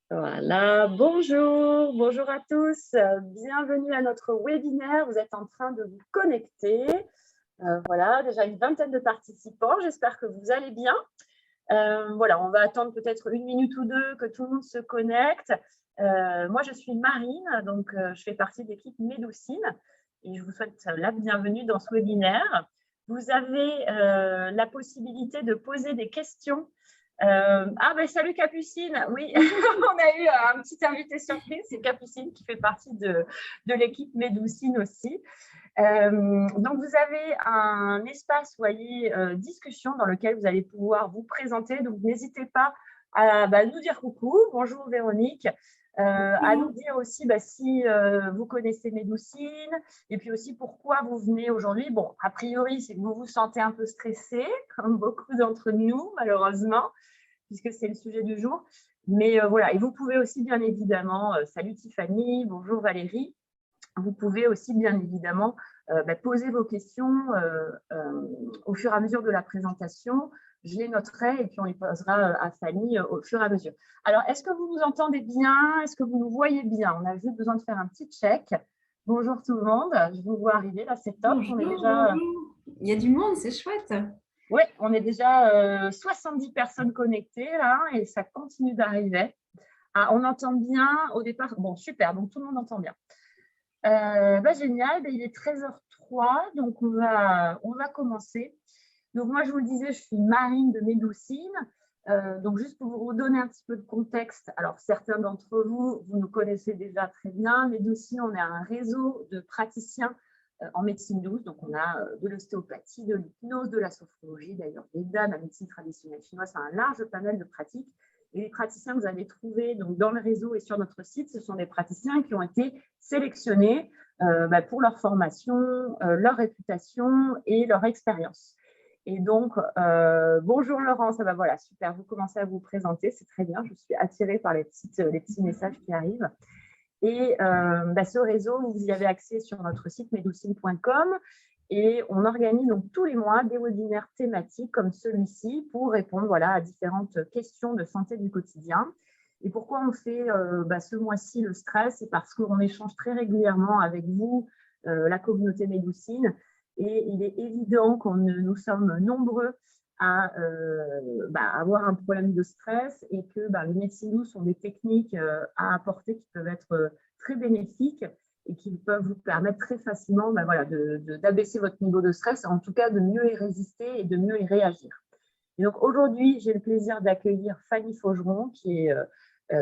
Voilà, bonjour à tous, bienvenue à notre webinaire. Vous êtes en train de vous connecter. Voilà, déjà une vingtaine de participants, j'espère que vous allez bien. Voilà, on va attendre peut-être une minute ou deux que tout le monde se connecte. Moi, je suis Marine, donc je fais partie de l'équipe Médoucine et je vous souhaite la bienvenue dans ce webinaire. Vous avez la possibilité de poser des questions. Salut Capucine, oui, on a eu un petit invité surprise, c'est Capucine qui fait partie de l'équipe Médoucine aussi. Donc, vous avez un espace, voyez, discussion dans lequel vous allez pouvoir vous présenter. Donc, n'hésitez pas à nous dire coucou, bonjour Véronique, à nous dire aussi si vous connaissez Médoucine et puis aussi pourquoi vous venez aujourd'hui. Bon, a priori, c'est que vous vous sentez un peu stressé, comme beaucoup d'entre nous, malheureusement, puisque c'est le sujet du jour. Mais voilà, et vous pouvez aussi, bien évidemment, salut Tiffany, bonjour Valérie, vous pouvez aussi, bien évidemment, poser vos questions au fur et à mesure de la présentation. Je les noterai et puis on les posera à Fanny au fur et à mesure. Alors, est-ce que vous nous entendez bien? Est-ce que vous nous voyez bien? On a juste besoin de faire un petit check. Bonjour tout le monde, je vous vois arriver, là c'est top. Bonjour, On est déjà... bonjour. Il y a du monde, c'est chouette. Oui, on est déjà 70 personnes connectées là et ça continue d'arriver. Ah, on entend bien au départ. Bon, super, donc tout le monde entend bien. Génial, il est 13h03, donc on va commencer. Donc moi, je vous le disais, je suis Marine de Médoucine. Donc juste pour vous redonner un petit peu de contexte, alors certains d'entre vous, vous nous connaissez déjà très bien. Médoucine, on est un réseau de praticiens en médecine douce. Donc on a de l'ostéopathie, de l'hypnose, de la sophrologie, d'ailleurs Veda, la médecine traditionnelle chinoise, c'est un large panel de pratiques. Et les praticiens que vous allez trouver donc, dans le réseau et sur notre site, ce sont des praticiens qui ont été sélectionnés pour leur formation, leur réputation et leur expérience. Et donc, bonjour Laurent, ça va, voilà, super, vous commencez à vous présenter, c'est très bien, je suis attirée par les petits messages qui arrivent. Et ce réseau, vous y avez accès sur notre site médoucine.com et on organise donc tous les mois des webinaires thématiques comme celui-ci pour répondre à différentes questions de santé du quotidien. Et pourquoi on fait ce mois-ci le stress? C'est parce qu'on échange très régulièrement avec vous, la communauté Médoucine, et il est évident que nous sommes nombreux à avoir un problème de stress et que les médecines douces sont des techniques à apporter qui peuvent être très bénéfiques et qui peuvent vous permettre très facilement d'abaisser votre niveau de stress, en tout cas de mieux y résister et de mieux y réagir. Et donc aujourd'hui, j'ai le plaisir d'accueillir Fanny Faugeron, qui est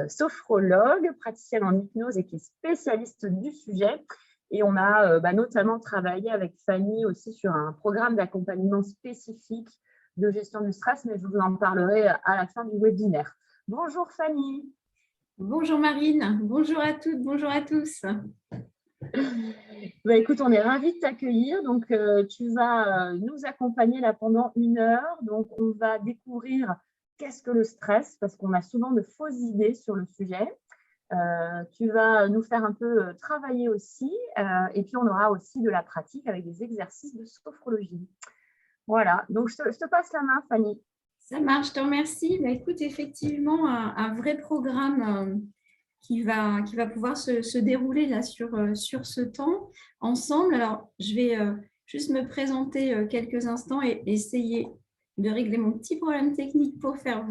sophrologue, praticienne en hypnose et qui est spécialiste du sujet. Et on a notamment travaillé avec Fanny aussi sur un programme d'accompagnement spécifique de gestion du stress, mais je vous en parlerai à la fin du webinaire. Bonjour Fanny. Bonjour Marine, bonjour à toutes, bonjour à tous. Écoute, on est ravis de t'accueillir. Donc, tu vas nous accompagner là pendant 1 heure. Donc, on va découvrir qu'est-ce que le stress, parce qu'on a souvent de fausses idées sur le sujet. Tu vas nous faire un peu travailler aussi. Et puis, on aura aussi de la pratique avec des exercices de sophrologie. Voilà. Donc, je te passe la main, Fanny. Ça marche, je te remercie. Écoute, effectivement, un vrai programme qui va pouvoir se dérouler là sur ce temps ensemble. Alors, je vais juste me présenter quelques instants et essayer de régler mon petit problème technique pour faire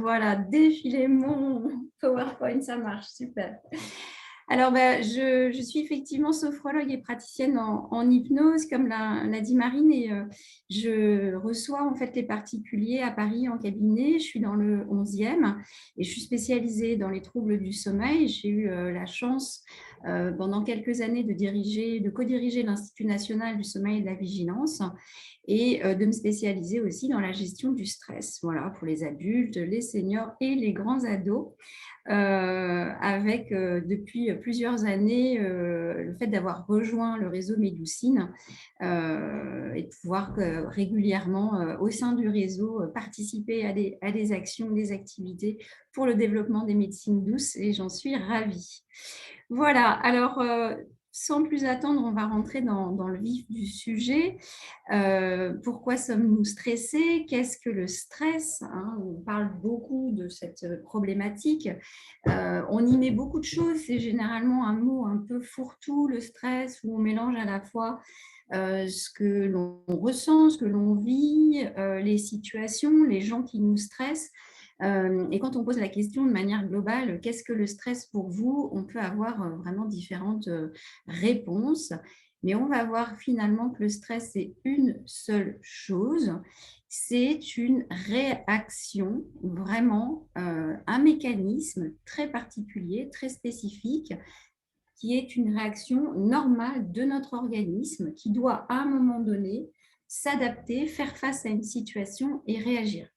défiler mon PowerPoint. Ça marche, super. Alors, je suis effectivement sophrologue et praticienne en hypnose, comme l'a dit Marine, et je reçois en fait les particuliers à Paris en cabinet. Je suis dans le 11e et je suis spécialisée dans les troubles du sommeil. J'ai eu la chance pendant quelques années de co-diriger l'Institut national du sommeil et de la vigilance et de me spécialiser aussi dans la gestion du stress, pour les adultes, les seniors et les grands ados. Avec depuis plusieurs années le fait d'avoir rejoint le réseau Médoucine et de pouvoir régulièrement au sein du réseau participer à des actions, des activités pour le développement des médecines douces, et j'en suis ravie. Voilà, alors sans plus attendre, on va rentrer dans le vif du sujet. Pourquoi sommes-nous stressés? Qu'est-ce que le stress, hein? On parle beaucoup de cette problématique. On y met beaucoup de choses. C'est généralement un mot un peu fourre-tout, le stress, où on mélange à la fois ce que l'on ressent, ce que l'on vit, les situations, les gens qui nous stressent. Et quand on pose la question de manière globale, qu'est-ce que le stress pour vous? On peut avoir vraiment différentes réponses, mais on va voir finalement que le stress, c'est une seule chose, c'est une réaction, vraiment un mécanisme très particulier, très spécifique, qui est une réaction normale de notre organisme qui doit à un moment donné s'adapter, faire face à une situation et réagir.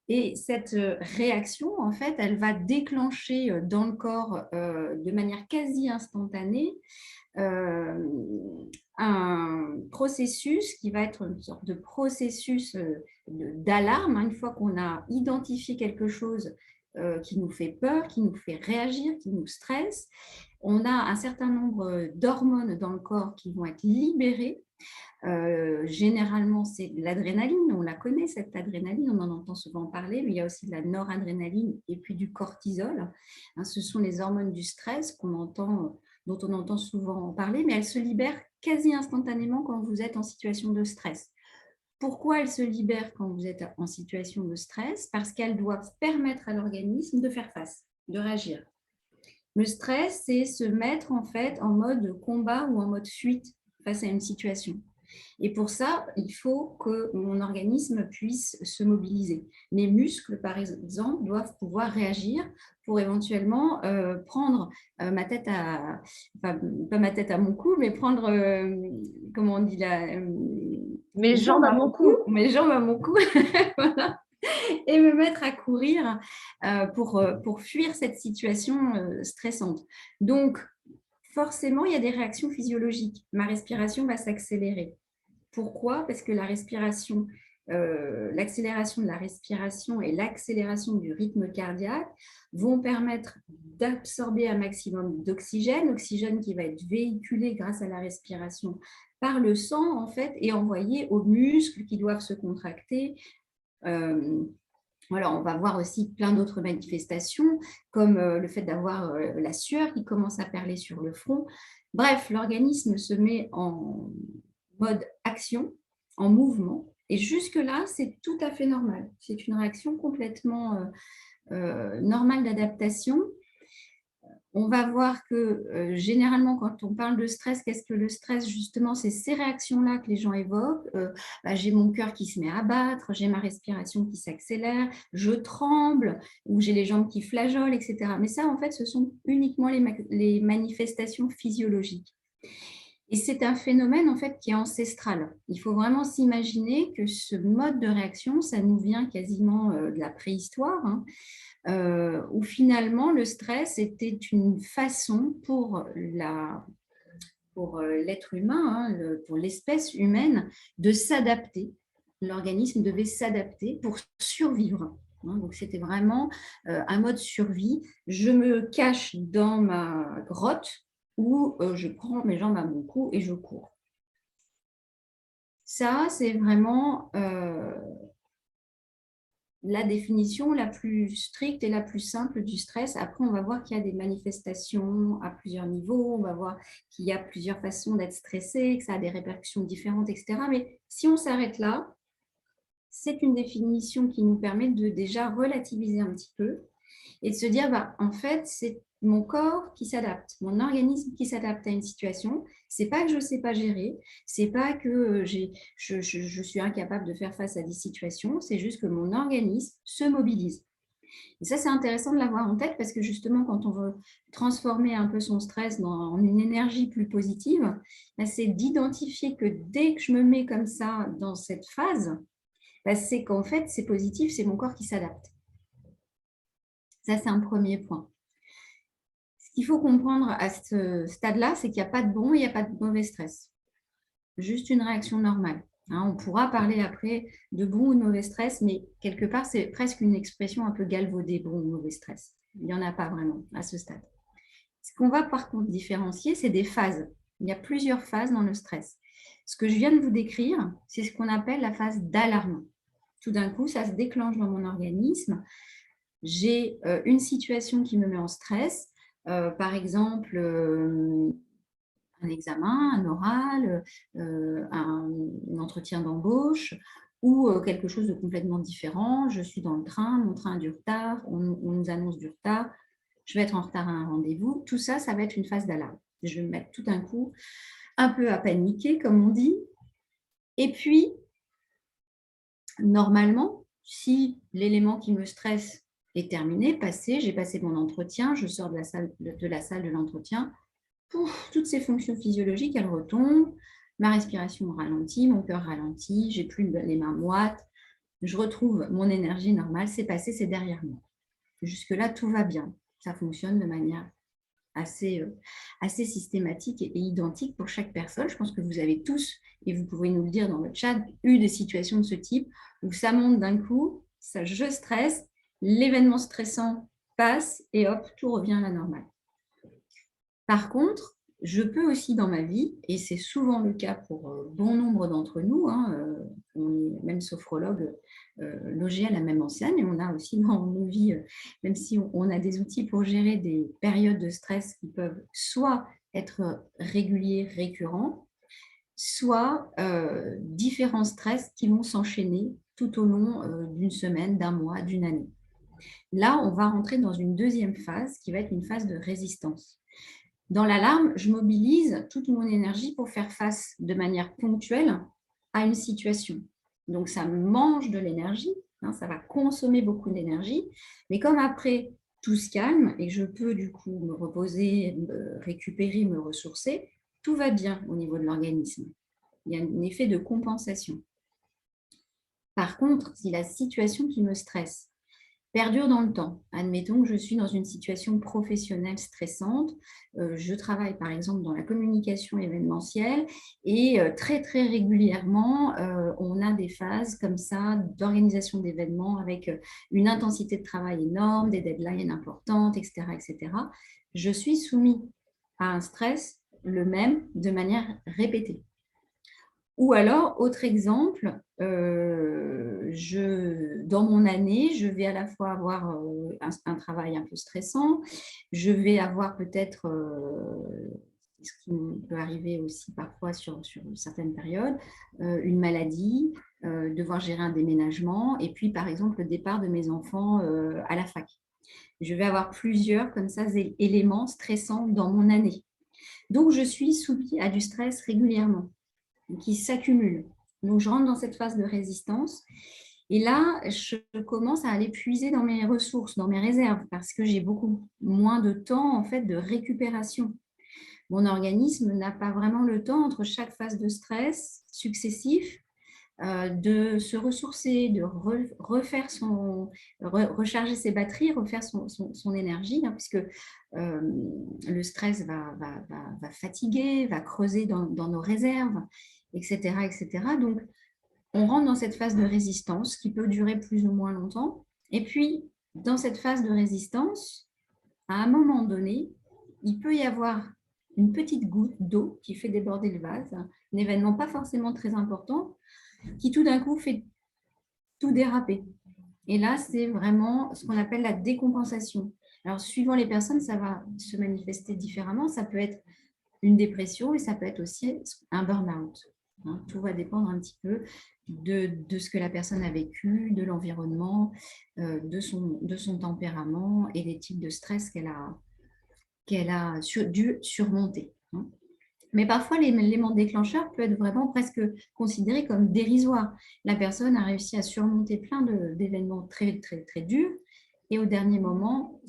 Et cette réaction, en fait, elle va déclencher dans le corps de manière quasi instantanée un processus qui va être une sorte de processus d'alarme. Une fois qu'on a identifié quelque chose qui nous fait peur, qui nous fait réagir, qui nous stresse, on a un certain nombre d'hormones dans le corps qui vont être libérées. Généralement, c'est de l'adrénaline, on la connaît cette adrénaline, on en entend souvent parler, mais il y a aussi de la noradrénaline et puis du cortisol. Hein, ce sont les hormones du stress dont on entend souvent parler, mais elles se libèrent quasi instantanément quand vous êtes en situation de stress. Pourquoi elles se libèrent quand vous êtes en situation de stress? Parce qu'elles doivent permettre à l'organisme de faire face, de réagir. Le stress, c'est se mettre en fait en mode combat ou en mode fuite face à une situation. Et pour ça, il faut que mon organisme puisse se mobiliser. Mes muscles, par exemple, doivent pouvoir réagir pour éventuellement prendre ma tête à, enfin, pas ma tête à mon cou, mais prendre, comment on dit là, mes jambes à mon cou. Mes jambes à mon cou, voilà. Et me mettre à courir pour fuir cette situation stressante. Donc, forcément, il y a des réactions physiologiques. Ma respiration va s'accélérer. Pourquoi? Parce que la respiration, l'accélération de la respiration et l'accélération du rythme cardiaque vont permettre d'absorber un maximum d'oxygène, oxygène qui va être véhiculé grâce à la respiration par le sang en fait et envoyé aux muscles qui doivent se contracter. Voilà, on va voir aussi plein d'autres manifestations, comme le fait d'avoir la sueur qui commence à perler sur le front. Bref, l'organisme se met en mode action, en mouvement. Et jusque-là, c'est tout à fait normal. C'est une réaction complètement normale d'adaptation. On va voir que généralement, quand on parle de stress, qu'est-ce que le stress? Justement, c'est ces réactions-là que les gens évoquent. J'ai mon cœur qui se met à battre, j'ai ma respiration qui s'accélère, je tremble, ou j'ai les jambes qui flageolent, etc. Mais ça, en fait, ce sont uniquement les manifestations physiologiques. Et c'est un phénomène en fait qui est ancestral. Il faut vraiment s'imaginer que ce mode de réaction, ça nous vient quasiment de la préhistoire, hein, où finalement le stress était une façon pour l'être humain, hein, pour l'espèce humaine, de s'adapter. L'organisme devait s'adapter pour survivre. Hein, donc c'était vraiment un mode survie. Je me cache dans ma grotte ou je prends mes jambes à mon cou et je cours. Ça, c'est vraiment la définition la plus stricte et la plus simple du stress. Après, on va voir qu'il y a des manifestations à plusieurs niveaux, on va voir qu'il y a plusieurs façons d'être stressé, que ça a des répercussions différentes, etc. Mais si on s'arrête là, c'est une définition qui nous permet de déjà relativiser un petit peu et de se dire, en fait, c'est mon corps qui s'adapte, mon organisme qui s'adapte à une situation. C'est pas que je ne sais pas gérer, c'est pas que je suis incapable de faire face à des situations, c'est juste que mon organisme se mobilise. Et ça, c'est intéressant de l'avoir en tête parce que justement, quand on veut transformer un peu son stress en une énergie plus positive, c'est d'identifier que dès que je me mets comme ça dans cette phase, c'est qu'en fait, c'est positif, c'est mon corps qui s'adapte. Ça, c'est un premier point. Ce qu'il faut comprendre à ce stade-là, c'est qu'il n'y a pas de bon et il n'y a pas de mauvais stress. Juste une réaction normale. Hein, on pourra parler après de bon ou de mauvais stress, mais quelque part, c'est presque une expression un peu galvaudée, bon ou mauvais stress. Il n'y en a pas vraiment à ce stade. Ce qu'on va par contre différencier, c'est des phases. Il y a plusieurs phases dans le stress. Ce que je viens de vous décrire, c'est ce qu'on appelle la phase d'alarme. Tout d'un coup, ça se déclenche dans mon organisme. J'ai une situation qui me met en stress, par exemple un examen, un oral, un entretien d'embauche ou quelque chose de complètement différent. Je suis dans le train, mon train a du retard, on nous annonce du retard, je vais être en retard à un rendez-vous. Tout ça, ça va être une phase d'alarme. Je vais me mettre tout d'un coup un peu à paniquer, comme on dit. Et puis, normalement, si l'élément qui me stresse est terminé, passé, j'ai passé mon entretien, je sors de la salle de l'entretien, toutes ces fonctions physiologiques, elles retombent, ma respiration ralentit, mon cœur ralentit, j'ai plus les mains moites, je retrouve mon énergie normale, c'est passé, c'est derrière moi. Jusque-là, tout va bien. Ça fonctionne de manière assez systématique et identique pour chaque personne. Je pense que vous avez tous, et vous pouvez nous le dire dans le chat, eu des situations de ce type où ça monte d'un coup, ça, je stresse, l'événement stressant passe et hop, tout revient à la normale. Par contre, je peux aussi dans ma vie, et c'est souvent le cas pour bon nombre d'entre nous, on est même sophrologue logé à la même enseigne, et on a aussi dans nos vies, même si on a des outils pour gérer des périodes de stress qui peuvent soit être réguliers, récurrents, soit différents stress qui vont s'enchaîner tout au long d'une semaine, d'un mois, d'une année. Là, on va rentrer dans une deuxième phase qui va être une phase de résistance. Dans l'alarme, je mobilise toute mon énergie pour faire face de manière ponctuelle à une situation. Donc, ça mange de l'énergie, ça va consommer beaucoup d'énergie. Mais comme après, tout se calme et je peux du coup me reposer, me récupérer, me ressourcer, tout va bien au niveau de l'organisme. Il y a un effet de compensation. Par contre, si la situation qui me stresse perdure dans le temps. Admettons que je suis dans une situation professionnelle stressante. Je travaille par exemple dans la communication événementielle et très très régulièrement, on a des phases comme ça d'organisation d'événements avec une intensité de travail énorme, des deadlines importantes, etc., etc. Je suis soumise à un stress le même de manière répétée. Ou alors, autre exemple, dans mon année, je vais à la fois avoir un travail un peu stressant, je vais avoir peut-être, ce qui peut arriver aussi parfois sur certaines périodes, une maladie, devoir gérer un déménagement, et puis par exemple le départ de mes enfants à la fac. Je vais avoir plusieurs comme ça éléments stressants dans mon année. Donc, je suis soumise à du stress régulièrement qui s'accumulent. Donc, je rentre dans cette phase de résistance. Et là, je commence à aller puiser dans mes ressources, dans mes réserves, parce que j'ai beaucoup moins de temps en fait de récupération. Mon organisme n'a pas vraiment le temps entre chaque phase de stress successif de se ressourcer, de recharger ses batteries, refaire son énergie, puisque le stress va fatiguer, va creuser dans nos réserves, etc., etc. Donc, on rentre dans cette phase de résistance qui peut durer plus ou moins longtemps. Et puis, dans cette phase de résistance, à un moment donné, il peut y avoir une petite goutte d'eau qui fait déborder le vase, un événement pas forcément très important, qui tout d'un coup fait tout déraper. Et là, c'est vraiment ce qu'on appelle la décompensation. Alors, suivant les personnes, ça va se manifester différemment. Ça peut être une dépression et ça peut être aussi un burn-out. Tout va dépendre un petit peu de ce que la personne a vécu, de l'environnement, de son tempérament et des types de stress qu'elle a dû surmonter. Mais parfois, l'élément déclencheur peut être vraiment presque considéré comme dérisoire. La personne a réussi à surmonter plein d'événements très, très, très durs. Et au dernier moment,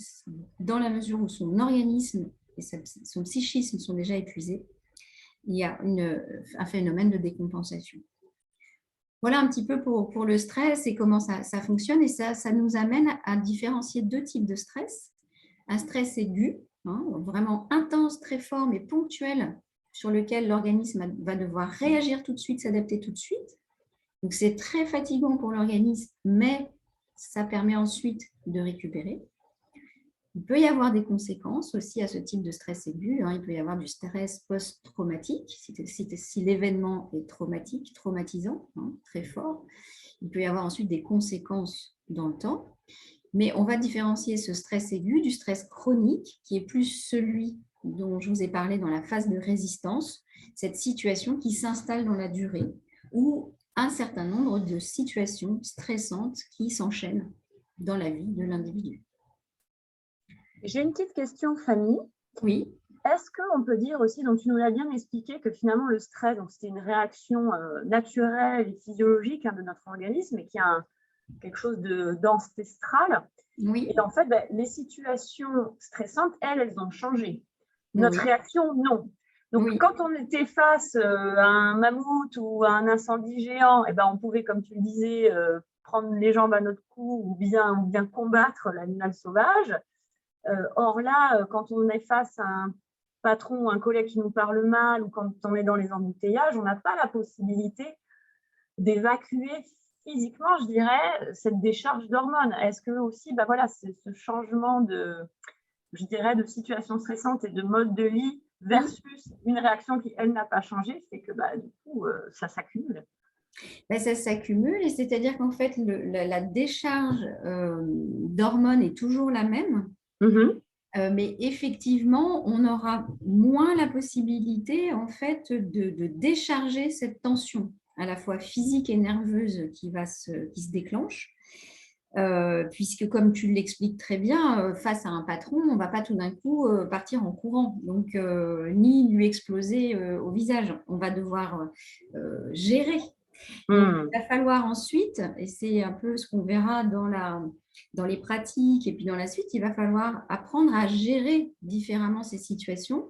dans la mesure où son organisme et son psychisme sont déjà épuisés, il y a un phénomène de décompensation. Voilà un petit peu pour le stress et comment ça fonctionne. Et ça nous amène à différencier deux types de stress. Un stress aigu, vraiment intense, très fort, mais ponctuel, sur lequel l'organisme va devoir réagir tout de suite, s'adapter tout de suite. Donc, c'est très fatigant pour l'organisme, mais ça permet ensuite de récupérer. Il peut y avoir des conséquences aussi à ce type de stress aigu. Il peut y avoir du stress post-traumatique, si l'événement est traumatique, traumatisant, très fort. Il peut y avoir ensuite des conséquences dans le temps. Mais on va différencier ce stress aigu du stress chronique, qui est plus celui dont je vous ai parlé dans la phase de résistance, cette situation qui s'installe dans la durée, ou un certain nombre de situations stressantes qui s'enchaînent dans la vie de l'individu. J'ai une petite question, Fanny. Oui. Est-ce qu'on peut dire aussi, donc tu nous l'as bien expliqué, que finalement le stress, c'est une réaction naturelle et physiologique de notre organisme et qui a quelque chose de d'ancestral. Oui. Et en fait, les situations stressantes, elles ont changé. Notre réaction, non. Donc, quand on était face à un mammouth ou à un incendie géant, on pouvait, comme tu le disais, prendre les jambes à notre cou ou bien combattre l'animal sauvage. Or là, quand on est face à un patron ou un collègue qui nous parle mal ou quand on est dans les embouteillages, on n'a pas la possibilité d'évacuer physiquement, je dirais, cette décharge d'hormones. Est-ce que aussi, c'est ce changement de situation stressante et de mode de vie versus une réaction qui, elle, n'a pas changé, c'est que du coup, ça s'accumule. Ça s'accumule, et c'est-à-dire qu'en fait, la décharge d'hormones est toujours la même. Mais effectivement, on aura moins la possibilité en fait de décharger cette tension, à la fois physique et nerveuse qui se déclenche, puisque comme tu l'expliques très bien, face à un patron, on ne va pas tout d'un coup partir en courant, donc ni lui exploser au visage. On va devoir gérer. Donc, il va falloir ensuite, et c'est un peu ce qu'on verra dans les pratiques et puis dans la suite, il va falloir apprendre à gérer différemment ces situations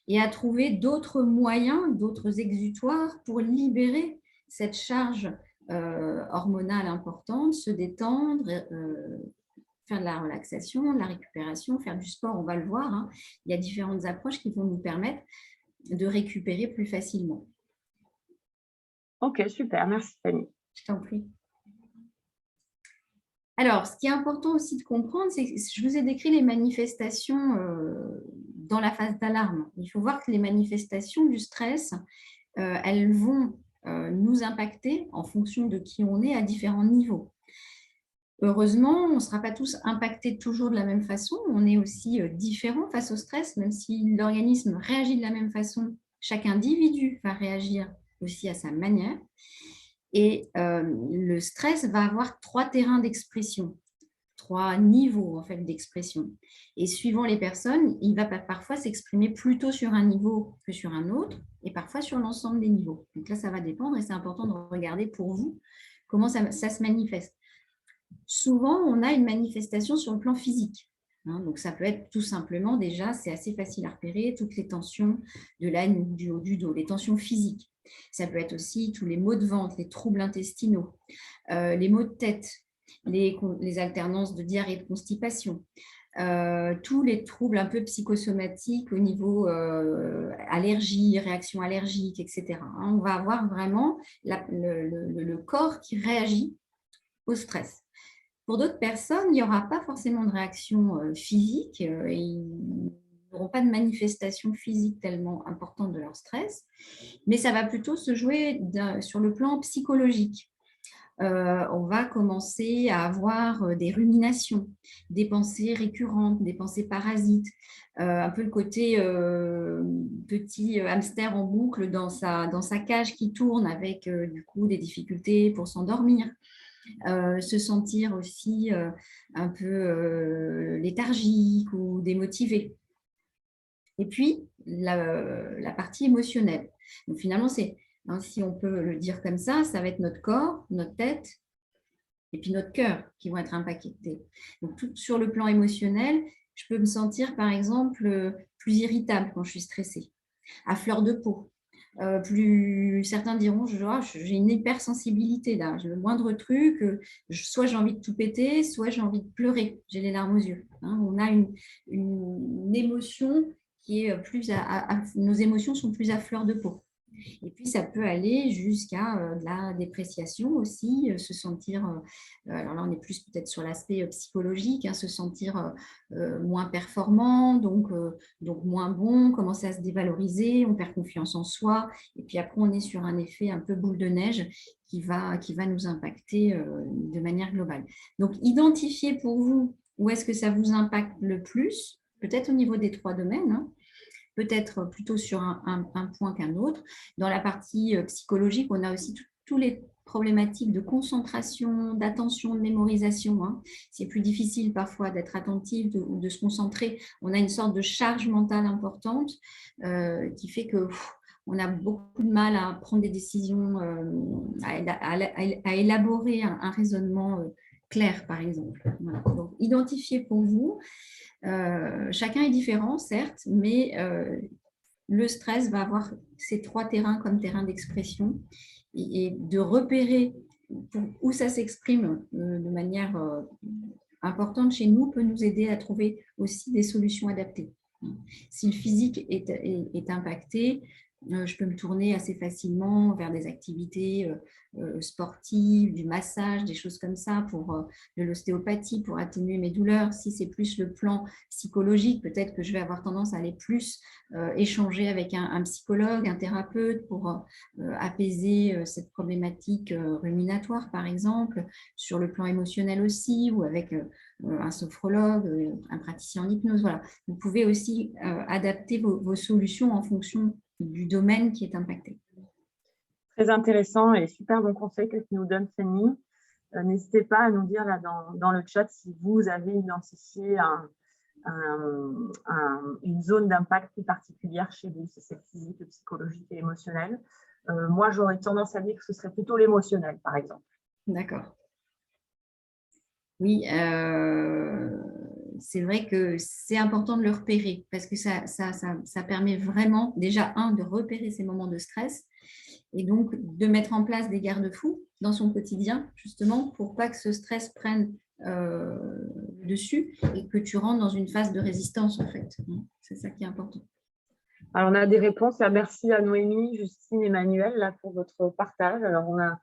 et à trouver d'autres moyens, d'autres exutoires pour libérer cette charge hormonale importante, se détendre, faire de la relaxation, de la récupération, faire du sport, on va le voir. Il y a différentes approches qui vont nous permettre de récupérer plus facilement. Ok, super, merci Fanny. Je t'en prie. Alors, ce qui est important aussi de comprendre, c'est que je vous ai décrit les manifestations dans la phase d'alarme. Il faut voir que les manifestations du stress, elles vont nous impacter en fonction de qui on est à différents niveaux. Heureusement, on ne sera pas tous impactés toujours de la même façon. On est aussi différents face au stress, même si l'organisme réagit de la même façon. Chaque individu va réagir aussi à sa manière. Et le stress va avoir 3 terrains d'expression, 3 niveaux en fait d'expression. Et suivant les personnes, il va parfois s'exprimer plutôt sur un niveau que sur un autre, et parfois sur l'ensemble des niveaux. Donc là, ça va dépendre, et c'est important de regarder pour vous comment ça se manifeste. Souvent, on a une manifestation sur le plan physique. Donc, ça peut être tout simplement, déjà, c'est assez facile à repérer, toutes les tensions de la nuque, du haut du dos, les tensions physiques. Ça peut être aussi tous les maux de ventre, les troubles intestinaux, les maux de tête, les alternances de diarrhée et de constipation, tous les troubles un peu psychosomatiques au niveau allergie, réaction allergique, etc. On va avoir vraiment le corps qui réagit au stress. Pour d'autres personnes, il n'y aura pas forcément de réaction physique et ils n'auront pas de manifestation physique tellement importante de leur stress, mais ça va plutôt se jouer sur le plan psychologique. On va commencer à avoir des ruminations, des pensées récurrentes, des pensées parasites, un peu le côté petit hamster en boucle dans sa cage qui tourne avec du coup des difficultés pour s'endormir. Se sentir aussi un peu léthargique ou démotivé. Et puis, la partie émotionnelle. Donc, finalement, c'est, si on peut le dire comme ça va être notre corps, notre tête et puis notre cœur qui vont être impactés. Donc, tout sur le plan émotionnel, je peux me sentir, par exemple, plus irritable quand je suis stressée, à fleur de peau. Certains diront j'ai une hypersensibilité là, le moindre truc, soit j'ai envie de tout péter, soit j'ai envie de pleurer, j'ai les larmes aux yeux. On a une émotion qui est plus nos émotions sont plus à fleur de peau. Et puis, ça peut aller jusqu'à de la dépréciation aussi, se sentir, alors là, on est plus peut-être sur l'aspect psychologique, hein, se sentir moins performant, donc moins bon, commencer à se dévaloriser, on perd confiance en soi. Et puis après, on est sur un effet un peu boule de neige qui va nous impacter de manière globale. Donc, identifiez pour vous où est-ce que ça vous impacte le plus, peut-être au niveau des 3 domaines, hein, peut-être plutôt sur un point qu'un autre. Dans la partie psychologique, on a aussi tous les problématiques de concentration, d'attention, de mémorisation. Hein. C'est plus difficile parfois d'être attentif ou de se concentrer. On a une sorte de charge mentale importante qui fait que on a beaucoup de mal à prendre des décisions, à élaborer un raisonnement clair, par exemple. Voilà. Donc, identifiez pour vous. Chacun est différent, certes, mais le stress va avoir ces 3 terrains comme terrain d'expression et de repérer où ça s'exprime de manière importante chez nous peut nous aider à trouver aussi des solutions adaptées. Si le physique est impacté, je peux me tourner assez facilement vers des activités sportives, du massage, des choses comme ça, de l'ostéopathie pour atténuer mes douleurs. Si c'est plus le plan psychologique, peut-être que je vais avoir tendance à aller plus échanger avec un psychologue, un thérapeute pour apaiser cette problématique ruminatoire, par exemple, sur le plan émotionnel aussi, ou avec un sophrologue, un praticien en hypnose. Voilà. Vous pouvez aussi adapter vos solutions en fonction du domaine qui est impacté. Très intéressant et super bon conseil que tu nous donnes, Fanny. N'hésitez pas à nous dire là dans le chat si vous avez identifié une zone d'impact plus particulière chez vous, si c'est physique, psychologique et émotionnel. Moi, j'aurais tendance à dire que ce serait plutôt l'émotionnel, par exemple. D'accord. Oui, c'est vrai que c'est important de le repérer parce que ça permet vraiment, déjà, de repérer ces moments de stress et donc de mettre en place des garde-fous dans son quotidien, justement, pour pas que ce stress prenne dessus et que tu rentres dans une phase de résistance, en fait. C'est ça qui est important. Alors, on a des réponses. Merci à Noémie, Justine, Emmanuel, là, pour votre partage. Alors, on a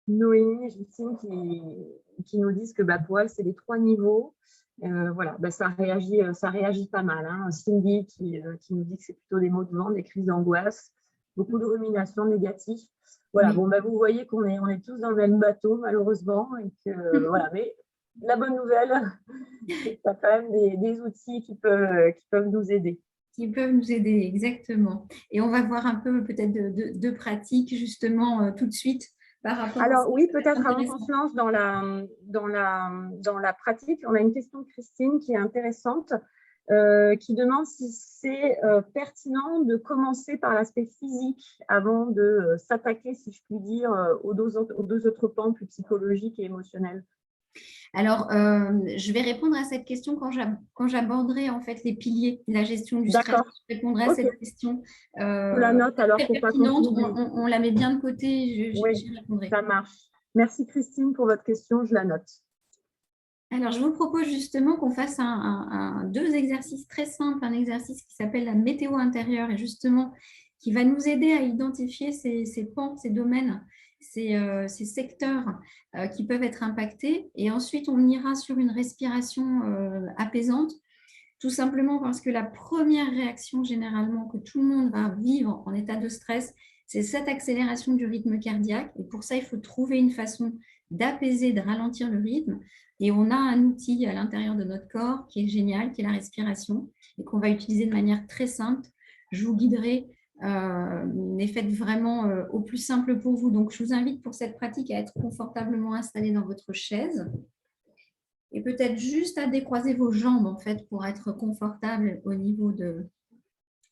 Noémie et Justine qui nous disent que pour elles, c'est les 3 niveaux. Voilà, ça réagit pas mal. Hein. Cindy qui nous dit que c'est plutôt des maux de ventre, des crises d'angoisse, beaucoup de ruminations négatives. Voilà, oui. Vous voyez qu'on est tous dans le même bateau, malheureusement. Et que, voilà, mais la bonne nouvelle, c'est qu'il y a quand même des outils qui peuvent nous aider. Qui peuvent nous aider, exactement. Et on va voir un peu peut-être de pratique, justement, tout de suite. Alors oui, peut-être avant qu'on se lance dans la pratique, on a une question de Christine qui est intéressante, qui demande si c'est pertinent de commencer par l'aspect physique avant de s'attaquer, si je puis dire, aux 2 autres pans plus psychologiques et émotionnels. Alors, je vais répondre à cette question quand j'aborderai en fait les piliers de la gestion du stress. Je répondrai à cette question. Je la note alors pour pas on la met bien de côté. J'y répondrai. Ça marche. Merci Christine pour votre question, je la note. Alors, je vous propose justement qu'on fasse 2 exercices très simples. Un exercice qui s'appelle la météo intérieure et justement qui va nous aider à identifier ces pans, ces domaines, ces secteurs qui peuvent être impactés. Et ensuite, on ira sur une respiration apaisante, tout simplement parce que la première réaction généralement que tout le monde va vivre en état de stress, c'est cette accélération du rythme cardiaque. Et pour ça, il faut trouver une façon d'apaiser, de ralentir le rythme. Et on a un outil à l'intérieur de notre corps qui est génial, qui est la respiration, et qu'on va utiliser de manière très simple. Je vous guiderai, mais faites vraiment au plus simple pour vous. Donc, je vous invite pour cette pratique à être confortablement installé dans votre chaise et peut-être juste à décroiser vos jambes en fait pour être confortable au niveau de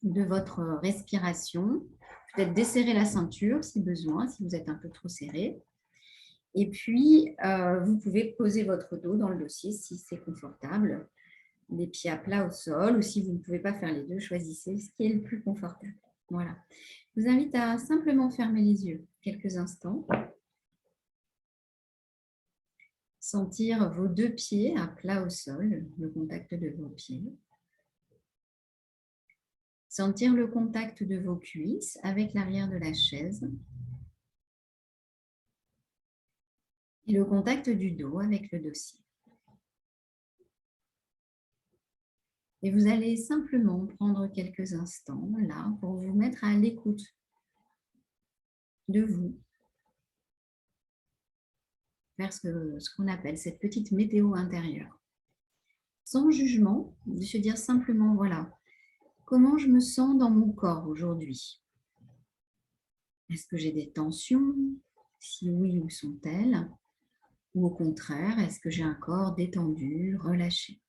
votre respiration. Peut-être desserrer la ceinture si besoin, si vous êtes un peu trop serré. Et puis, vous pouvez poser votre dos dans le dossier si c'est confortable, les pieds à plat au sol, ou si vous ne pouvez pas faire les deux, choisissez ce qui est le plus confortable. Voilà. Je vous invite à simplement fermer les yeux quelques instants. Sentir vos 2 pieds à plat au sol, le contact de vos pieds. Sentir le contact de vos cuisses avec l'arrière de la chaise et le contact du dos avec le dossier. Et vous allez simplement prendre quelques instants là pour vous mettre à l'écoute de vous, faire ce qu'on appelle cette petite météo intérieure. Sans jugement, de se dire simplement, voilà, comment je me sens dans mon corps aujourd'hui? Est-ce que j'ai des tensions? Si oui, où sont-elles? Ou au contraire, est-ce que j'ai un corps détendu, relâché?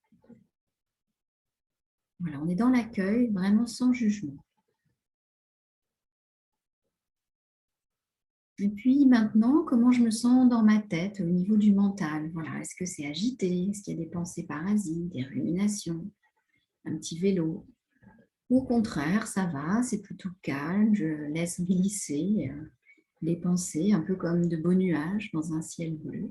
Voilà, on est dans l'accueil, vraiment sans jugement. Et puis maintenant, comment je me sens dans ma tête, au niveau du mental? Voilà, est-ce que c'est agité? Est-ce qu'il y a des pensées parasites, des ruminations, un petit vélo? Ou au contraire, ça va, c'est plutôt calme, je laisse glisser les pensées, un peu comme de beaux nuages dans un ciel bleu.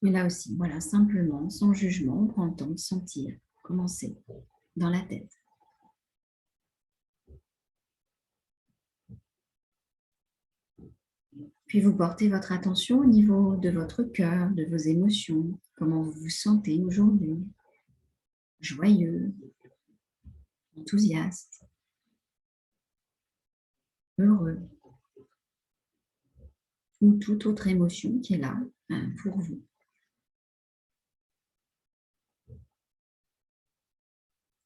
Mais là aussi, voilà, simplement, sans jugement, on prend le temps de sentir comment c'est dans la tête. Puis vous portez votre attention au niveau de votre cœur, de vos émotions, comment vous vous sentez aujourd'hui, joyeux, enthousiaste, heureux, ou toute autre émotion qui est là pour vous.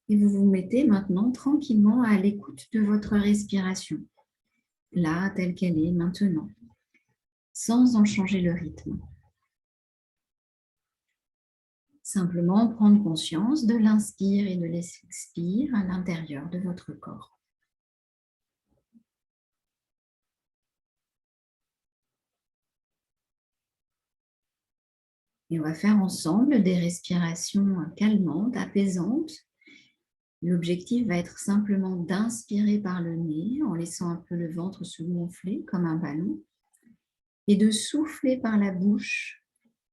Et vous vous mettez maintenant tranquillement à l'écoute de votre respiration, là, telle qu'elle est maintenant, sans en changer le rythme. Simplement prendre conscience de l'inspire et de l'expire à l'intérieur de votre corps. Et on va faire ensemble des respirations calmantes, apaisantes. L'objectif va être simplement d'inspirer par le nez en laissant un peu le ventre se gonfler comme un ballon et de souffler par la bouche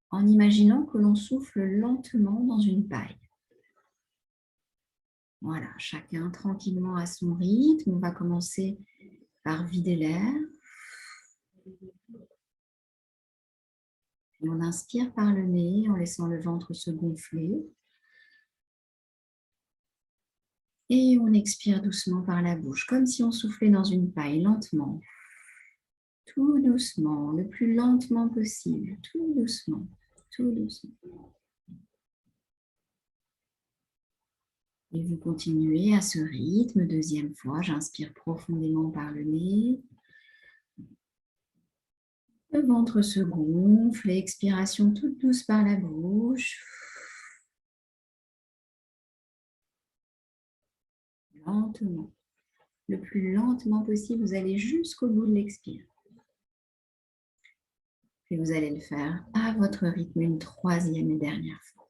en imaginant que l'on souffle lentement dans une paille. Voilà, chacun tranquillement à son rythme. On va commencer par vider l'air. Et on inspire par le nez en laissant le ventre se gonfler. Et on expire doucement par la bouche, comme si on soufflait dans une paille, lentement. Tout doucement, le plus lentement possible. Tout doucement, tout doucement. Et vous continuez à ce rythme. Deuxième fois, j'inspire profondément par le nez. Le ventre se gonfle, expiration toute douce par la bouche. Lentement. Le plus lentement possible, vous allez jusqu'au bout de l'expire. Puis vous allez le faire à votre rythme une troisième et dernière fois.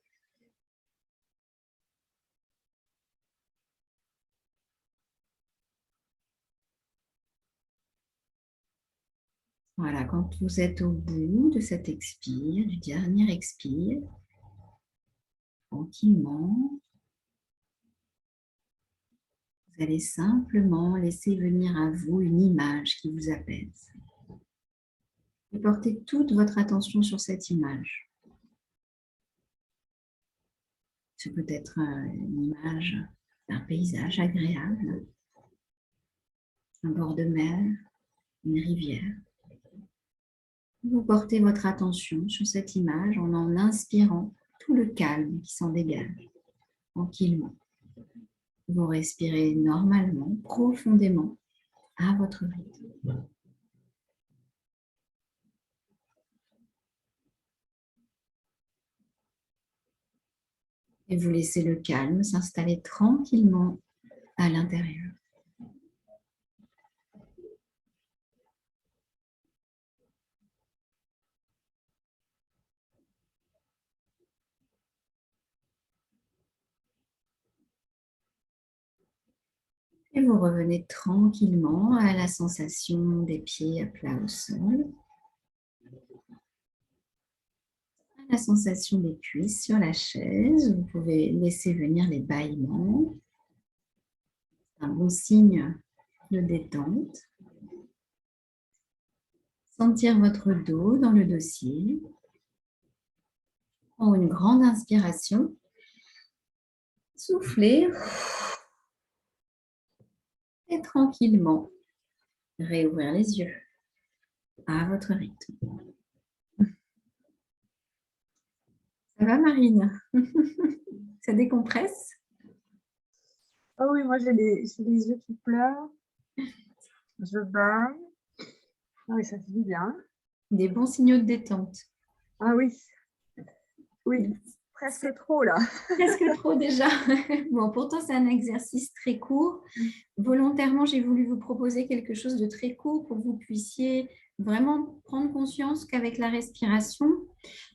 Voilà, quand vous êtes au bout de cet expire, du dernier expire, tranquillement, vous allez simplement laisser venir à vous une image qui vous apaise. Et portez toute votre attention sur cette image. Ce peut être une image d'un paysage agréable, un bord de mer, une rivière. Vous portez votre attention sur cette image en inspirant tout le calme qui s'en dégage, tranquillement. Vous respirez normalement, profondément, à votre rythme. Et vous laissez le calme s'installer tranquillement à l'intérieur. Et vous revenez tranquillement à la sensation des pieds à plat au sol. À La sensation des cuisses sur la chaise. Vous pouvez laisser venir les bâillements. Un bon signe de détente. Sentir votre dos dans le dossier. Prendre une grande inspiration. Souffler. Et tranquillement, réouvrir les yeux à votre rythme. Ça va, Marine? Ça décompresse? Oh oui, moi j'ai les yeux qui pleurent. Je baille. Ah oui, ça fait du bien. Des bons signaux de détente. Ah oui. Oui, presque trop là. Presque trop déjà. Bon, pourtant, c'est un exercice très court. Volontairement, j'ai voulu vous proposer quelque chose de très court pour que vous puissiez vraiment prendre conscience qu'avec la respiration,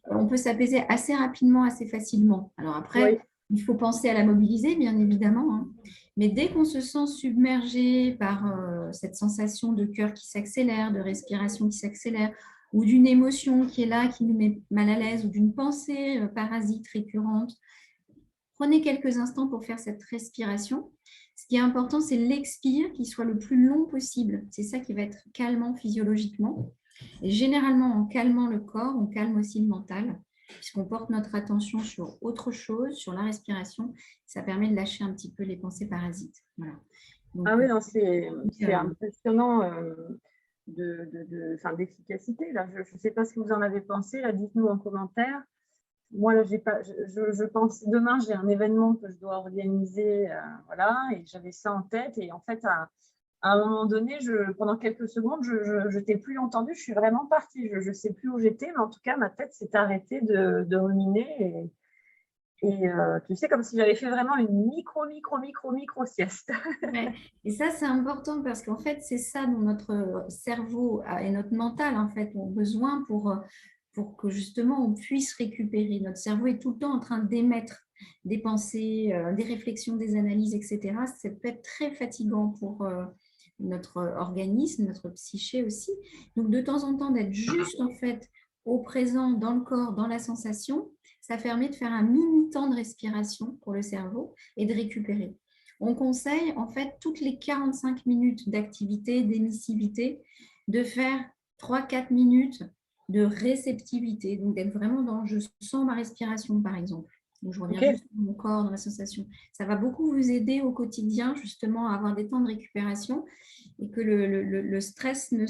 on peut s'apaiser assez rapidement, assez facilement. Alors après, Oui. il faut penser à la mobiliser, bien évidemment. Hein. Mais dès qu'on se sent submergé par cette sensation de cœur qui s'accélère, de respiration qui s'accélère, ou d'une émotion qui est là, qui nous met mal à l'aise, ou d'une pensée parasite récurrente, prenez quelques instants pour faire cette respiration. Ce qui est important, c'est l'expire qui soit le plus long possible. C'est ça qui va être calmant physiologiquement. Et généralement, en calmant le corps, on calme aussi le mental, puisqu'on porte notre attention sur autre chose, sur la respiration. Ça permet de lâcher un petit peu les pensées parasites. Voilà. Donc, ah oui, c'est impressionnant d'efficacité. Je ne sais pas ce que vous en avez pensé. Dites-nous en commentaire. Moi, là, je pense, demain, j'ai un événement que je dois organiser, voilà, et j'avais ça en tête. Et en fait, à un moment donné, pendant quelques secondes, je ne t'ai plus entendu, je suis vraiment partie. Je ne sais plus où j'étais, mais en tout cas, ma tête s'est arrêtée de ruminer. Et tu sais, comme si j'avais fait vraiment une micro sieste. Ouais. Et ça, c'est important parce qu'en fait, c'est ça dont notre cerveau et notre mental, en fait, ont besoin pour que justement on puisse récupérer. Notre cerveau est tout le temps en train d'émettre des pensées, des réflexions, des analyses, etc. Ça peut être très fatigant pour notre organisme, notre psyché aussi. Donc, de temps en temps, d'être juste, en fait, au présent, dans le corps, dans la sensation, ça permet de faire un mini temps de respiration pour le cerveau et de récupérer. On conseille, en fait, toutes les 45 minutes d'activité, d'émissivité, de faire 3-4 minutes de réceptivité. Donc, d'être vraiment dans « je sens ma respiration », par exemple. Donc, je reviens juste dans mon corps, dans la sensation. Ça va beaucoup vous aider au quotidien, justement, à avoir des temps de récupération et que le stress ne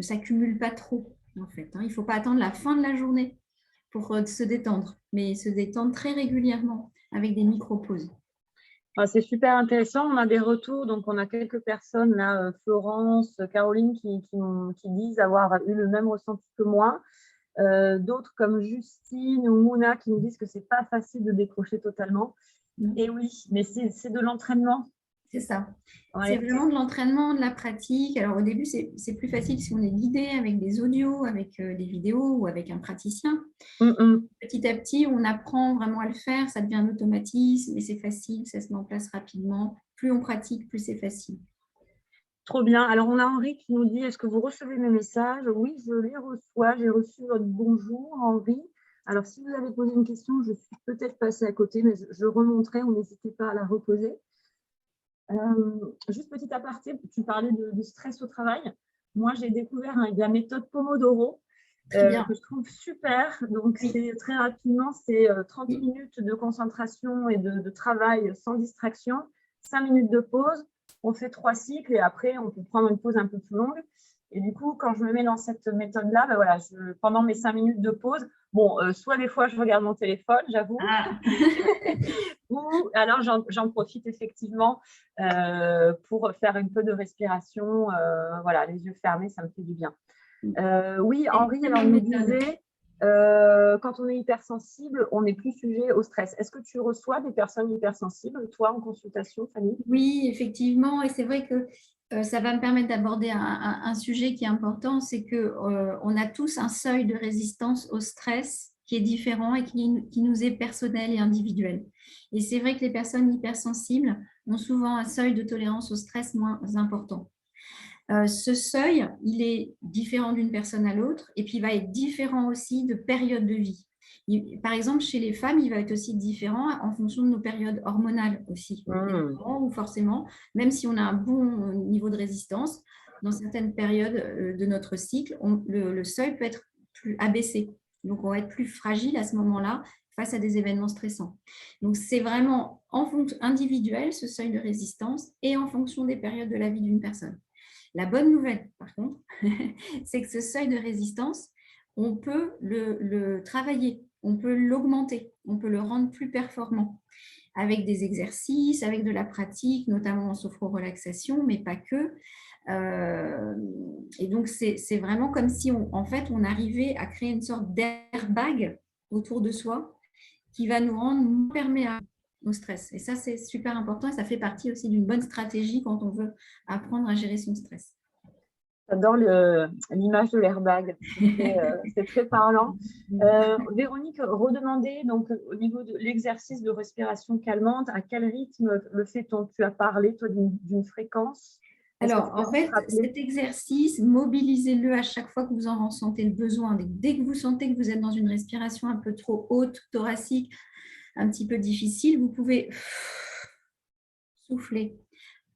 s'accumule pas trop, en fait. Il ne faut pas attendre la fin de la journée pour se détendre, mais se détendre très régulièrement avec des micro-pauses. C'est super intéressant. On a des retours. Donc, on a quelques personnes, là, Florence, Caroline, qui disent avoir eu le même ressenti que moi. D'autres comme Justine ou Mouna qui nous disent que ce n'est pas facile de décrocher totalement. Et oui, mais c'est de l'entraînement. C'est ça. Ouais. C'est vraiment de l'entraînement, de la pratique. Alors, au début, c'est plus facile si on est guidé avec des audios, avec des vidéos ou avec un praticien. Petit à petit, on apprend vraiment à le faire. Ça devient un automatisme et c'est facile. Ça se met en place rapidement. Plus on pratique, plus c'est facile. Trop bien. Alors, on a Henri qui nous dit, est-ce que vous recevez mes messages? Oui, je les reçois. J'ai reçu votre bonjour, Henri. Alors, si vous avez posé une question, je suis peut-être passée à côté, mais je remonterai. Vous n'hésitez pas à la reposer. Juste petit aparté, tu parlais de stress au travail. Moi, j'ai découvert la méthode Pomodoro que je trouve super. Donc, c'est très rapidement, c'est 30 minutes de concentration et de travail sans distraction, 5 minutes de pause. On fait 3 cycles et après, on peut prendre une pause un peu plus longue. Et du coup, quand je me mets dans cette méthode-là, ben voilà, pendant mes 5 minutes de pause, soit des fois, je regarde mon téléphone, j'avoue, ou alors j'en profite effectivement pour faire un peu de respiration. Voilà, les yeux fermés, ça me fait du bien. Oui, Henri, alors, nous disait, quand on est hypersensible, on est plus sujet au stress. Est-ce que tu reçois des personnes hypersensibles, toi, en consultation, Fanny? Oui, effectivement. Et c'est vrai que ça va me permettre d'aborder un sujet qui est important, c'est qu'on a tous un seuil de résistance au stress qui est différent et qui nous est personnel et individuel. Et c'est vrai que les personnes hypersensibles ont souvent un seuil de tolérance au stress moins important. Ce seuil, il est différent d'une personne à l'autre et puis il va être différent aussi de période de vie. Par exemple, chez les femmes, il va être aussi différent en fonction de nos périodes hormonales aussi. Ou forcément, même si on a un bon niveau de résistance, dans certaines périodes de notre cycle, le seuil peut être plus abaissé. Donc, on va être plus fragile à ce moment-là face à des événements stressants. Donc, c'est vraiment en fonction individuel, ce seuil de résistance, et en fonction des périodes de la vie d'une personne. La bonne nouvelle, par contre, c'est que ce seuil de résistance, on peut le travailler, on peut l'augmenter, on peut le rendre plus performant avec des exercices, avec de la pratique, notamment en sophro-relaxation, mais pas que. Et donc, c'est vraiment comme si, en fait, on arrivait à créer une sorte d'airbag autour de soi qui va nous rendre moins perméables au stress. Et ça, c'est super important et ça fait partie aussi d'une bonne stratégie quand on veut apprendre à gérer son stress. J'adore l'image de l'airbag, c'est très parlant. Véronique, redemander donc, au niveau de l'exercice de respiration calmante, à quel rythme le fait-on? Tu as parlé, toi, d'une fréquence. Alors, en fait, cet exercice, mobilisez-le à chaque fois que vous en ressentez le besoin. Dès que vous sentez que vous êtes dans une respiration un peu trop haute, thoracique, un petit peu difficile, vous pouvez souffler.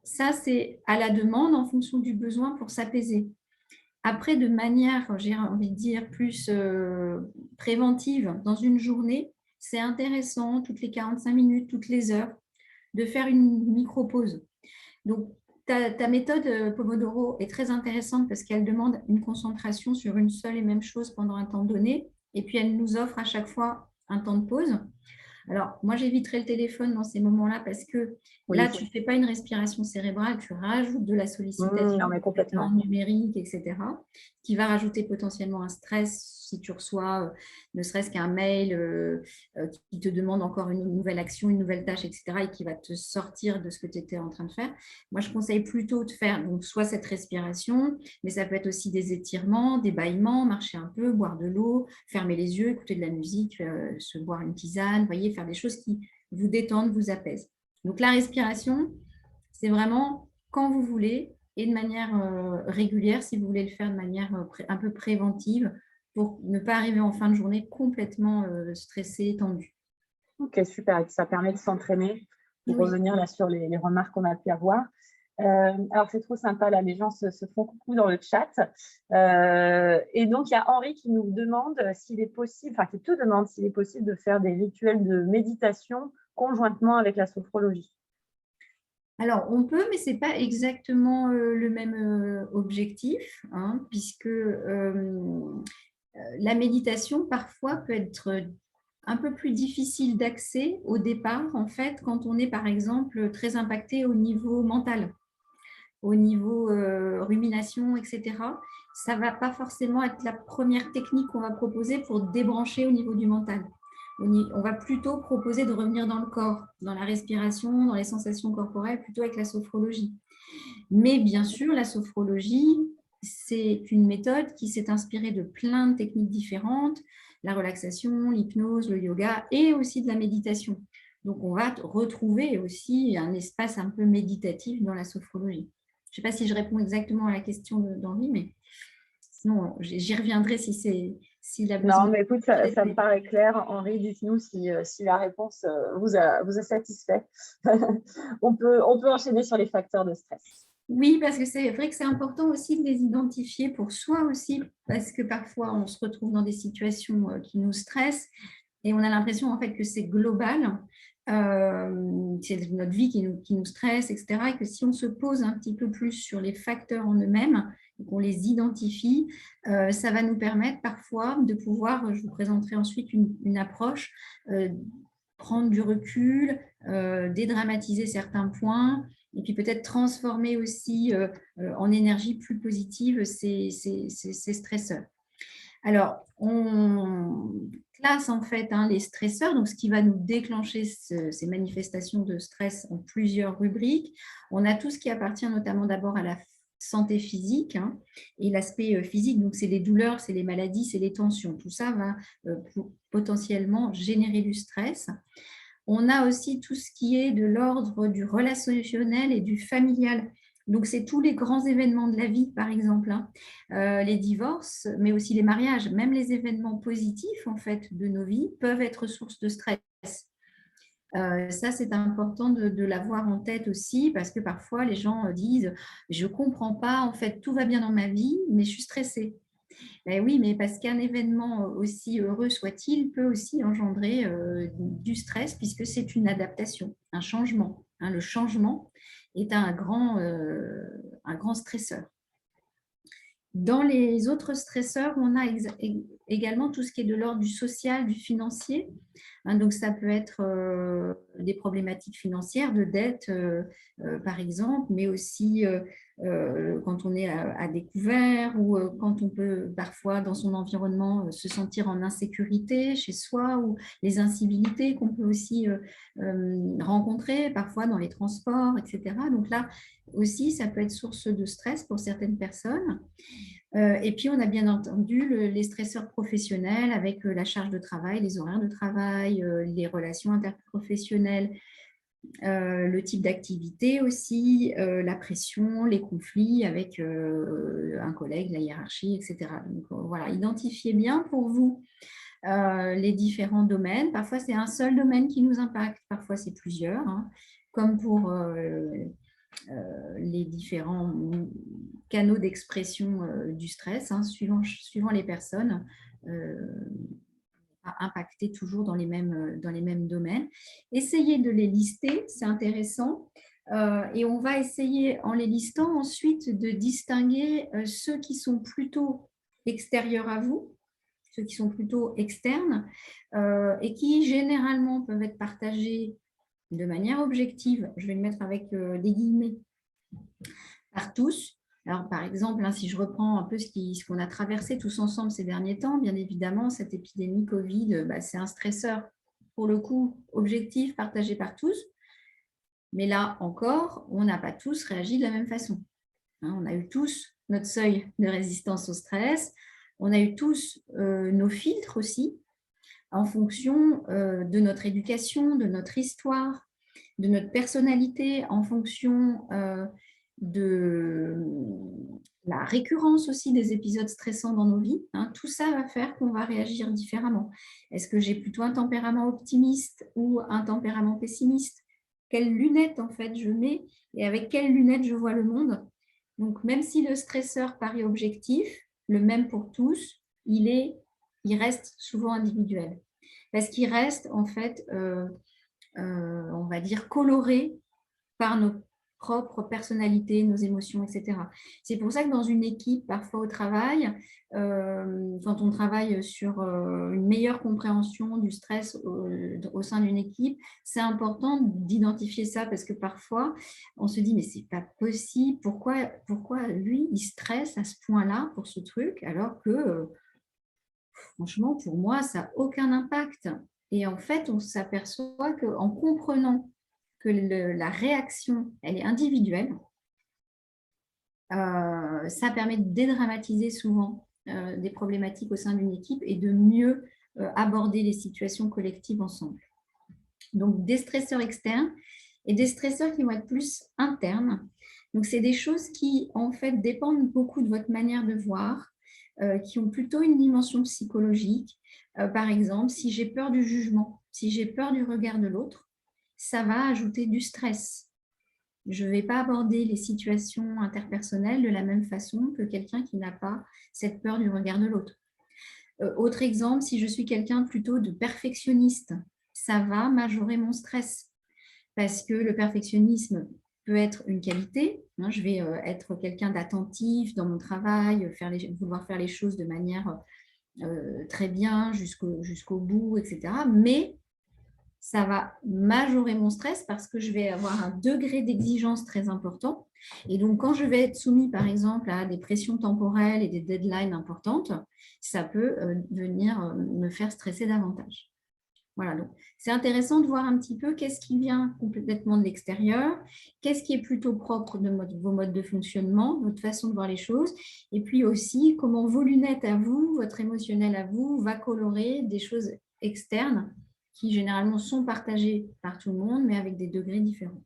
Ça, c'est à la demande en fonction du besoin pour s'apaiser. Après, de manière, j'ai envie de dire, plus préventive, dans une journée, c'est intéressant, toutes les 45 minutes, toutes les heures, de faire une micro-pause. Donc, ta méthode Pomodoro est très intéressante parce qu'elle demande une concentration sur une seule et même chose pendant un temps donné. Et puis, elle nous offre à chaque fois un temps de pause. Alors, moi, j'éviterai le téléphone dans ces moments-là parce que là, tu ne fais pas une respiration cérébrale, tu rajoutes de la sollicitation numérique, etc., qui va rajouter potentiellement un stress si tu reçois ne serait-ce qu'un mail qui te demande encore une nouvelle action, une nouvelle tâche, etc., et qui va te sortir de ce que tu étais en train de faire. Moi, je conseille plutôt de faire donc, soit cette respiration, mais ça peut être aussi des étirements, des bâillements, marcher un peu, boire de l'eau, fermer les yeux, écouter de la musique, se boire une tisane, voyez, faire des choses qui vous détendent, vous apaisent. Donc, la respiration, c'est vraiment quand vous voulez et de manière régulière, si vous voulez le faire de manière un peu préventive pour ne pas arriver en fin de journée complètement stressé, tendu. Ok, super. Ça permet de s'entraîner pour revenir là sur les remarques qu'on a pu avoir. Alors, c'est trop sympa, là, les gens se font coucou dans le chat. Et donc, il y a Henri qui nous demande s'il est possible, enfin, qui te demande s'il est possible de faire des rituels de méditation conjointement avec la sophrologie. Alors, on peut, mais ce n'est pas exactement le même objectif, hein, puisque la méditation, parfois, peut être un peu plus difficile d'accès au départ, en fait, quand on est, par exemple, très impacté au niveau mental, au niveau rumination, etc. Ça ne va pas forcément être la première technique qu'on va proposer pour débrancher au niveau du mental. On va plutôt proposer de revenir dans le corps, dans la respiration, dans les sensations corporelles, plutôt avec la sophrologie. Mais bien sûr, la sophrologie, c'est une méthode qui s'est inspirée de plein de techniques différentes, la relaxation, l'hypnose, le yoga et aussi de la méditation. Donc, on va retrouver aussi un espace un peu méditatif dans la sophrologie. Je ne sais pas si je réponds exactement à la question d'Henri, mais sinon, j'y reviendrai si la besoin. Non, mais écoute, ça me paraît clair. Henri, dites-nous si la réponse vous a satisfait. On peut enchaîner sur les facteurs de stress. Oui, parce que c'est vrai que c'est important aussi de les identifier pour soi aussi, parce que parfois on se retrouve dans des situations qui nous stressent et on a l'impression en fait que c'est global, c'est notre vie qui nous stresse, etc. Et que si on se pose un petit peu plus sur les facteurs en eux-mêmes, et qu'on les identifie, ça va nous permettre parfois de pouvoir, je vous présenterai ensuite une approche, prendre du recul, dédramatiser certains points, et puis peut-être transformer aussi en énergie plus positive ces stresseurs. Alors, on classe en fait les stresseurs, donc ce qui va nous déclencher ces manifestations de stress en plusieurs rubriques. On a tout ce qui appartient notamment d'abord à la santé physique et l'aspect physique, donc c'est les douleurs, c'est les maladies, c'est les tensions. Tout ça va potentiellement générer du stress. On a aussi tout ce qui est de l'ordre du relationnel et du familial. Donc, c'est tous les grands événements de la vie, par exemple, hein. Les divorces, mais aussi les mariages, même les événements positifs, en fait, de nos vies peuvent être source de stress. Ça, c'est important de l'avoir en tête aussi, parce que parfois, les gens disent, je ne comprends pas, en fait, tout va bien dans ma vie, mais je suis stressée. Ben oui, mais parce qu'un événement, aussi heureux soit-il, peut aussi engendrer du stress, puisque c'est une adaptation, un changement, hein. Le changement est un grand stresseur. Dans les autres stresseurs, on a également tout ce qui est de l'ordre du social, du financier, hein. Donc, ça peut être des problématiques financières, de dette, par exemple, mais aussi quand on est à découvert, ou quand on peut parfois, dans son environnement, se sentir en insécurité chez soi, ou les incivilités qu'on peut aussi rencontrer parfois dans les transports, etc. Donc là aussi, ça peut être source de stress pour certaines personnes. Et puis, on a bien entendu les stresseurs professionnels avec la charge de travail, les horaires de travail, les relations interprofessionnelles, le type d'activité aussi, la pression, les conflits avec un collègue, la hiérarchie, etc. Donc, voilà, identifiez bien pour vous les différents domaines. Parfois, c'est un seul domaine qui nous impacte, parfois, c'est plusieurs, hein, comme pour les différents canaux d'expression du stress, hein, suivant les personnes, impacter toujours dans les mêmes domaines. Essayez de les lister, c'est intéressant. Et on va essayer, en les listant, ensuite de distinguer ceux qui sont plutôt extérieurs à vous, ceux qui sont plutôt externes, et qui généralement peuvent être partagés de manière objective, je vais le mettre avec des guillemets, par tous. Alors, par exemple, hein, si je reprends un peu ce qu'on a traversé tous ensemble ces derniers temps, bien évidemment, cette épidémie Covid, c'est un stresseur, pour le coup, objectif, partagé par tous. Mais là encore, on n'a pas tous réagi de la même façon, hein. On a eu tous notre seuil de résistance au stress. On a eu tous nos filtres aussi, en fonction de notre éducation, de notre histoire, de notre personnalité, en fonction de la récurrence aussi des épisodes stressants dans nos vies, hein. Tout ça va faire qu'on va réagir différemment. Est-ce que j'ai plutôt un tempérament optimiste ou un tempérament pessimiste? Quelles lunettes, en fait, je mets et avec quelles lunettes je vois le monde? Donc, même si le stresseur paraît objectif, le même pour tous, il reste souvent individuel. Parce qu'il reste, en fait, on va dire, coloré par nos propres personnalités, nos émotions, etc. C'est pour ça que dans une équipe, parfois au travail, quand on travaille sur une meilleure compréhension du stress au sein d'une équipe, c'est important d'identifier ça, parce que parfois, on se dit, mais c'est pas possible, pourquoi lui, il stresse à ce point-là pour ce truc, alors que franchement, pour moi, ça n'a aucun impact. Et en fait, on s'aperçoit qu'en comprenant que la réaction, elle est individuelle, ça permet de dédramatiser souvent des problématiques au sein d'une équipe et de mieux aborder les situations collectives ensemble. Donc, des stresseurs externes et des stresseurs qui vont être plus internes. Donc, c'est des choses qui, en fait, dépendent beaucoup de votre manière de voir, qui ont plutôt une dimension psychologique. Par exemple, si j'ai peur du jugement, si j'ai peur du regard de l'autre, ça va ajouter du stress. Je ne vais pas aborder les situations interpersonnelles de la même façon que quelqu'un qui n'a pas cette peur du regard de l'autre. Autre exemple, si je suis quelqu'un plutôt de perfectionniste, ça va majorer mon stress, parce que le perfectionnisme peut être une qualité, hein. Je vais être quelqu'un d'attentif dans mon travail, vouloir faire les choses de manière très bien jusqu'au bout, etc. Mais ça va majorer mon stress parce que je vais avoir un degré d'exigence très important. Et donc, quand je vais être soumis, par exemple, à des pressions temporelles et des deadlines importantes, ça peut venir me faire stresser davantage. Voilà, donc c'est intéressant de voir un petit peu qu'est-ce qui vient complètement de l'extérieur, qu'est-ce qui est plutôt propre de vos modes de fonctionnement, votre façon de voir les choses, et puis aussi comment vos lunettes à vous, votre émotionnel à vous, va colorer des choses externes qui généralement sont partagées par tout le monde, mais avec des degrés différents.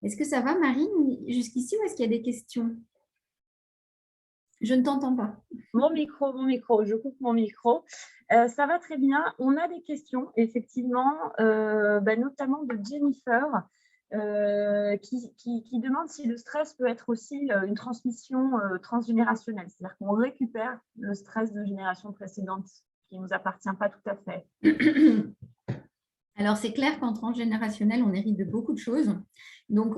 Est-ce que ça va, Marine, jusqu'ici, ou est-ce qu'il y a des questions? Je ne t'entends pas. Mon micro, je coupe mon micro. Ça va très bien. On a des questions, effectivement, notamment de Jennifer, qui demande si le stress peut être aussi une transmission transgénérationnelle, c'est-à-dire qu'on récupère le stress de générations précédentes qui ne nous appartient pas tout à fait. Alors, c'est clair qu'en transgénérationnel, on hérite de beaucoup de choses. Donc,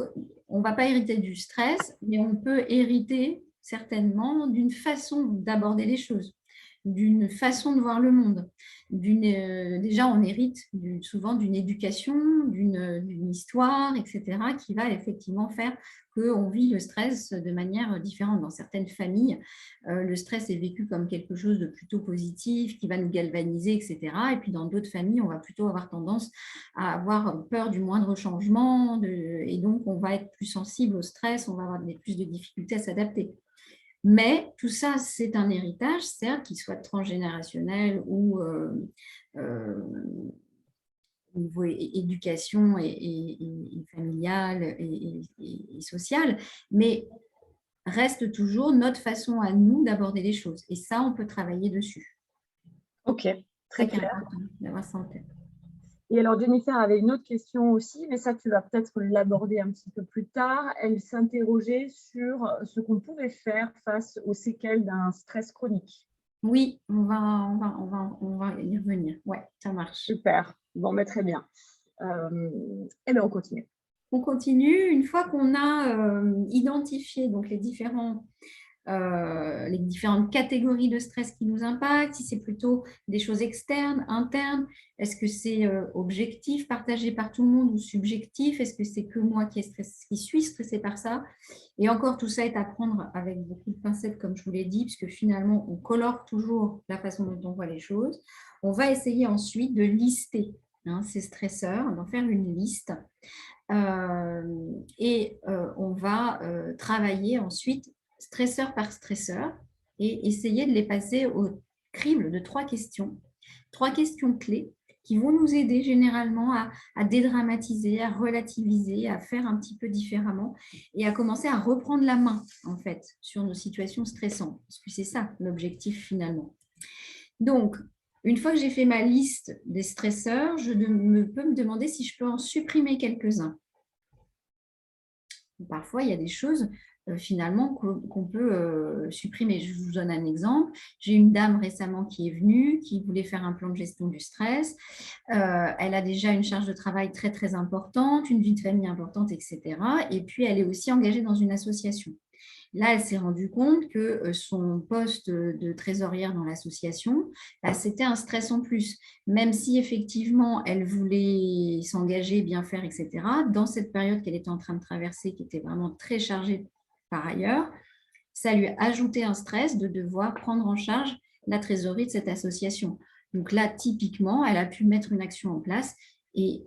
on ne va pas hériter du stress, mais on peut hériter certainement d'une façon d'aborder les choses, d'une façon de voir le monde. Déjà, on hérite souvent d'une éducation, d'une histoire, etc., qui va effectivement faire qu'on vit le stress de manière différente. Dans certaines familles, le stress est vécu comme quelque chose de plutôt positif, qui va nous galvaniser, etc. Et puis dans d'autres familles, on va plutôt avoir tendance à avoir peur du moindre changement, et donc on va être plus sensible au stress, on va avoir plus de difficultés à s'adapter. Mais tout ça, c'est un héritage, certes, qu'il soit transgénérationnel ou au niveau éducation et familiale et sociale, mais reste toujours notre façon à nous d'aborder les choses. Et ça, on peut travailler dessus. Ok, très clair. Important d'avoir ça en tête. Et alors, Jennifer avait une autre question aussi, mais ça, tu vas peut-être l'aborder un petit peu plus tard. Elle s'interrogeait sur ce qu'on pouvait faire face aux séquelles d'un stress chronique. Oui, on va y revenir. Ouais, ça marche. Super. Bon, très bien. Et bien, on continue. On continue. Une fois qu'on a identifié donc les différentes catégories de stress qui nous impactent, si c'est plutôt des choses externes, internes, est-ce que c'est objectif, partagé par tout le monde ou subjectif, est-ce que c'est que moi qui suis stressée par ça? Et encore, tout ça est à prendre avec beaucoup de pincettes, comme je vous l'ai dit, puisque finalement, on colore toujours la façon dont on voit les choses. On va essayer ensuite de lister ces stresseurs, d'en faire une liste. On va travailler ensuite stresseur par stresseur et essayer de les passer au crible de 3 questions clés qui vont nous aider généralement à dédramatiser, à relativiser, à faire un petit peu différemment et à commencer à reprendre la main en fait sur nos situations stressantes, parce que c'est ça l'objectif finalement. Donc, une fois que j'ai fait ma liste des stresseurs, je peux me demander si je peux en supprimer quelques-uns. Parfois, il y a des choses finalement qu'on peut supprimer. Je vous donne un exemple. J'ai une dame récemment qui est venue, qui voulait faire un plan de gestion du stress. Elle a déjà une charge de travail très, très importante, une vie de famille importante, etc. Et puis, elle est aussi engagée dans une association. Là, elle s'est rendue compte que son poste de trésorière dans l'association, c'était un stress en plus. Même si effectivement, elle voulait s'engager, bien faire, etc., dans cette période qu'elle était en train de traverser, qui était vraiment très chargée par ailleurs, ça lui a ajouté un stress de devoir prendre en charge la trésorerie de cette association. Donc là, typiquement, elle a pu mettre une action en place et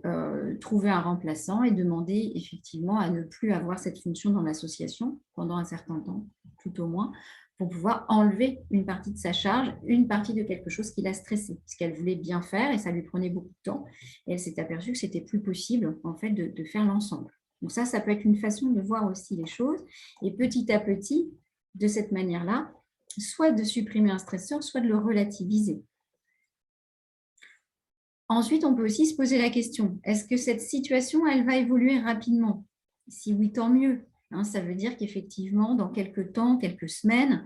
trouver un remplaçant et demander effectivement à ne plus avoir cette fonction dans l'association pendant un certain temps, tout au moins, pour pouvoir enlever une partie de sa charge, une partie de quelque chose qui l'a stressée, parce qu'elle voulait bien faire et ça lui prenait beaucoup de temps. Et elle s'est aperçue que c'était plus possible en fait de faire l'ensemble. Donc ça peut être une façon de voir aussi les choses. Et petit à petit, de cette manière-là, soit de supprimer un stresseur, soit de le relativiser. Ensuite, on peut aussi se poser la question, est-ce que cette situation, elle va évoluer rapidement? Si oui, tant mieux. Ça veut dire qu'effectivement, dans quelques temps, quelques semaines,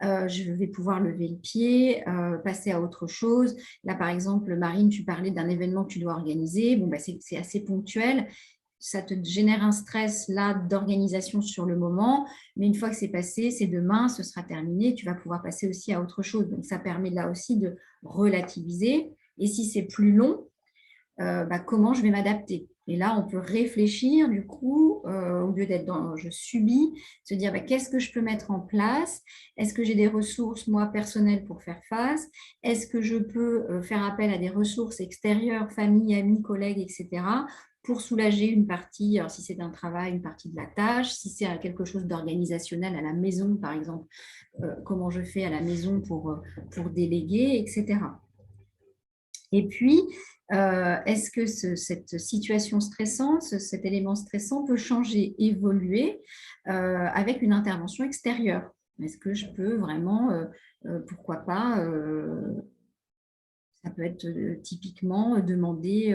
je vais pouvoir lever le pied, passer à autre chose. Là, par exemple, Marine, tu parlais d'un événement que tu dois organiser. Bon, c'est assez ponctuel. Ça te génère un stress là d'organisation sur le moment, mais une fois que c'est passé, c'est demain, ce sera terminé, tu vas pouvoir passer aussi à autre chose. Donc, ça permet là aussi de relativiser. Et si c'est plus long, comment je vais m'adapter? Et là, on peut réfléchir du coup, au lieu d'être dans je subis, se dire qu'est-ce que je peux mettre en place? Est-ce que j'ai des ressources, moi, personnelles pour faire face? Est-ce que je peux faire appel à des ressources extérieures, famille, amis, collègues, etc., pour soulager une partie, alors si c'est un travail, une partie de la tâche, si c'est quelque chose d'organisationnel à la maison, par exemple, comment je fais à la maison pour déléguer, etc. Et puis, est-ce que cette situation stressante, cet élément stressant peut changer, évoluer avec une intervention extérieure? Est-ce que je peux vraiment, pourquoi pas, ça peut être typiquement demander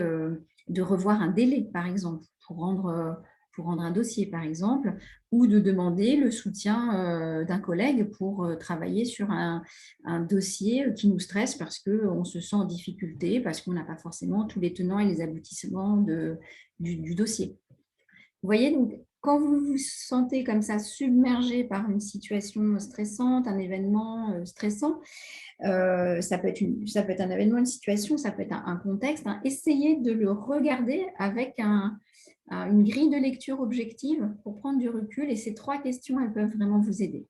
de revoir un délai, par exemple, pour rendre un dossier, par exemple, ou de demander le soutien d'un collègue pour travailler sur un dossier qui nous stresse parce qu'on se sent en difficulté, parce qu'on n'a pas forcément tous les tenants et les aboutissements du dossier. Vous voyez, donc, quand vous vous sentez comme ça submergé par une situation stressante, un événement stressant, ça peut être un événement, une situation, ça peut être un contexte. Hein. Essayez de le regarder avec une grille de lecture objective pour prendre du recul. Et ces 3 questions, elles peuvent vraiment vous aider.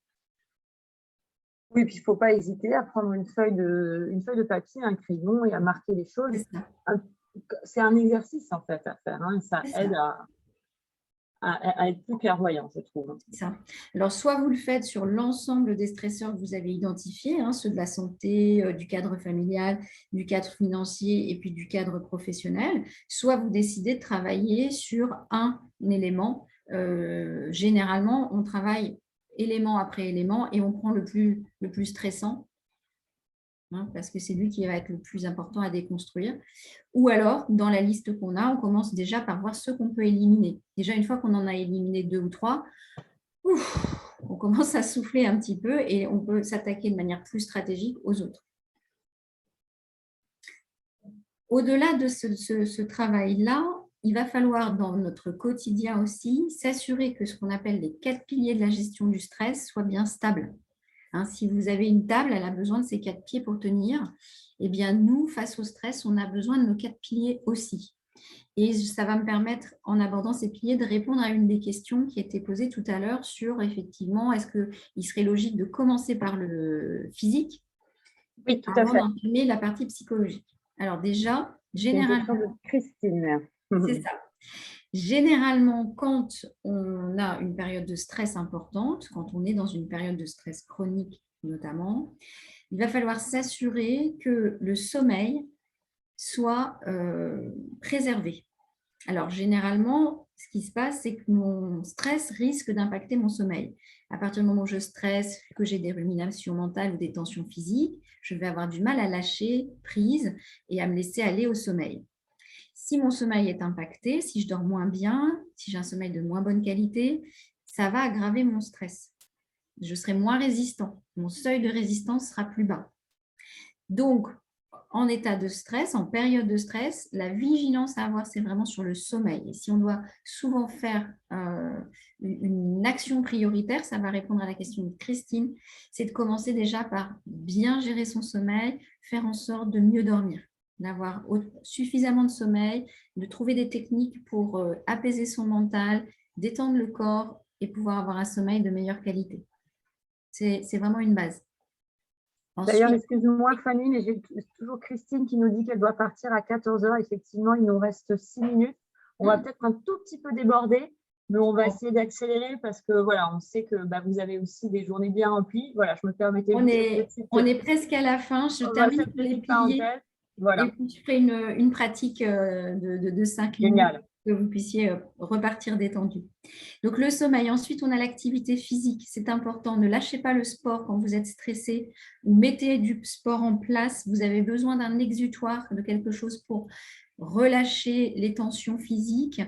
Oui, puis il ne faut pas hésiter à prendre une feuille de papier, un crayon et à marquer les choses. C'est un exercice en fait à faire. Hein, et ça aide à être plus clairvoyant, je trouve. C'est ça. Alors, soit vous le faites sur l'ensemble des stresseurs que vous avez identifiés, hein, ceux de la santé, du cadre familial, du cadre financier et puis du cadre professionnel, soit vous décidez de travailler sur un élément. Généralement, on travaille élément après élément et on prend le plus stressant, hein, parce que c'est lui qui va être le plus important à déconstruire. Ou alors, dans la liste qu'on a, on commence déjà par voir ce qu'on peut éliminer. Déjà, une fois qu'on en a éliminé 2 ou 3, on commence à souffler un petit peu et on peut s'attaquer de manière plus stratégique aux autres. Au-delà de ce travail-là, il va falloir dans notre quotidien aussi s'assurer que ce qu'on appelle les 4 piliers de la gestion du stress soient bien stables. Hein, si vous avez une table, elle a besoin de ses 4 pieds pour tenir. Eh bien, nous, face au stress, on a besoin de nos 4 piliers aussi. Et ça va me permettre, en abordant ces piliers, de répondre à une des questions qui était posée tout à l'heure sur, effectivement, est-ce qu'il serait logique de commencer par le physique avant d'entamer la partie psychologique? Alors déjà, généralement, Christine. C'est ça. Généralement, quand on a une période de stress importante, quand on est dans une période de stress chronique notamment, il va falloir s'assurer que le sommeil soit préservé. Alors, généralement, ce qui se passe, c'est que mon stress risque d'impacter mon sommeil. À partir du moment où je stresse, que j'ai des ruminations mentales ou des tensions physiques, je vais avoir du mal à lâcher prise et à me laisser aller au sommeil. Si mon sommeil est impacté, si je dors moins bien, si j'ai un sommeil de moins bonne qualité, ça va aggraver mon stress. Je serai moins résistant. Mon seuil de résistance sera plus bas. Donc, en état de stress, en période de stress, la vigilance à avoir, c'est vraiment sur le sommeil. Et si on doit souvent faire une action prioritaire, ça va répondre à la question de Christine, c'est de commencer déjà par bien gérer son sommeil, faire en sorte de mieux dormir, d'avoir suffisamment de sommeil, de trouver des techniques pour apaiser son mental, détendre le corps et pouvoir avoir un sommeil de meilleure qualité. C'est vraiment une base. D'ailleurs, excuse-moi Fanny, mais j'ai toujours Christine qui nous dit qu'elle doit partir à 14 h. Effectivement, il nous reste 6 minutes. On va peut-être un tout petit peu déborder, mais on va essayer d'accélérer parce que voilà, on sait que vous avez aussi des journées bien remplies. Voilà, je me permettais on est presque à la fin. Je termine sur les piliers. Voilà. Et puis je ferai une pratique de 5 minutes que vous puissiez repartir détendu. Donc le sommeil. Ensuite, on a l'activité physique. C'est important. Ne lâchez pas le sport quand vous êtes stressé ou mettez du sport en place. Vous avez besoin d'un exutoire, de quelque chose pour relâcher les tensions physiques.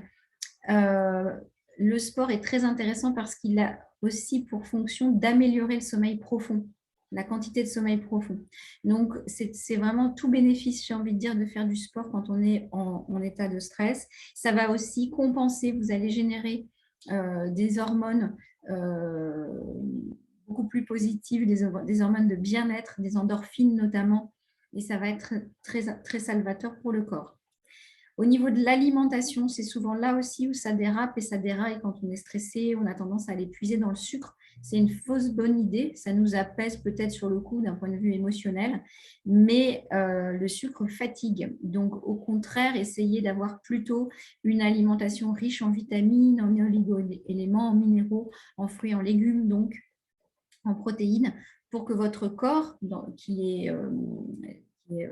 Le sport est très intéressant parce qu'il a aussi pour fonction d'améliorer le sommeil profond, la quantité de sommeil profond. Donc, c'est vraiment tout bénéfice, j'ai envie de dire, de faire du sport quand on est en état de stress. Ça va aussi compenser, vous allez générer des hormones beaucoup plus positives, des hormones de bien-être, des endorphines notamment, et ça va être très, très salvateur pour le corps. Au niveau de l'alimentation, c'est souvent là aussi où ça dérape et ça déraille quand on est stressé, on a tendance à l'épuiser dans le sucre. C'est une fausse bonne idée, ça nous apaise peut-être sur le coup d'un point de vue émotionnel, mais le sucre fatigue. Donc au contraire, essayez d'avoir plutôt une alimentation riche en vitamines, en oligo-éléments, en minéraux, en fruits, en légumes, donc en protéines, pour que votre corps, qui est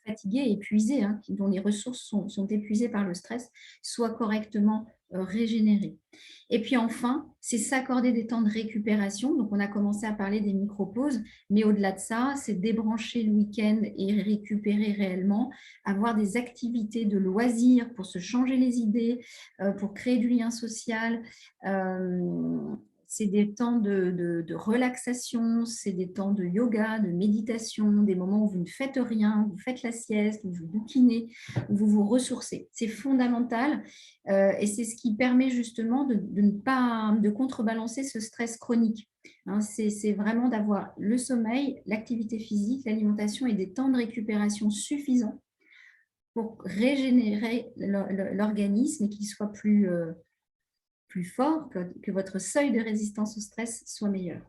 fatigués et épuisés, hein, dont les ressources sont épuisées par le stress, soient correctement régénérées. Et puis enfin, c'est s'accorder des temps de récupération. Donc, on a commencé à parler des micro-pauses, mais au-delà de ça, c'est débrancher le week-end et récupérer réellement, avoir des activités de loisirs pour se changer les idées, pour créer du lien social. C'est des temps de relaxation, c'est des temps de yoga, de méditation, des moments où vous ne faites rien, où vous faites la sieste, où vous bouquinez, où vous vous ressourcez. C'est fondamental et c'est ce qui permet justement de ne pas de contrebalancer ce stress chronique. Hein, c'est vraiment d'avoir le sommeil, l'activité physique, l'alimentation et des temps de récupération suffisants pour régénérer l'organisme et qu'il soit plus fort, que votre seuil de résistance au stress soit meilleur.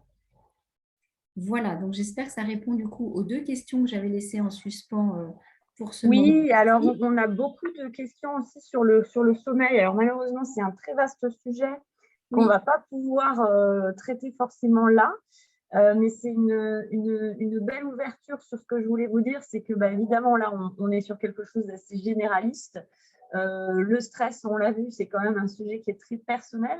Voilà, donc j'espère que ça répond du coup aux 2 questions que j'avais laissées en suspens pour ce moment. Oui, alors on a beaucoup de questions aussi sur le sommeil. Alors malheureusement, c'est un très vaste sujet qu'on ne va pas pouvoir traiter forcément là. Mais c'est une belle ouverture sur ce que je voulais vous dire, c'est que évidemment, là, on est sur quelque chose d'assez généraliste. Le stress, on l'a vu, c'est quand même un sujet qui est très personnel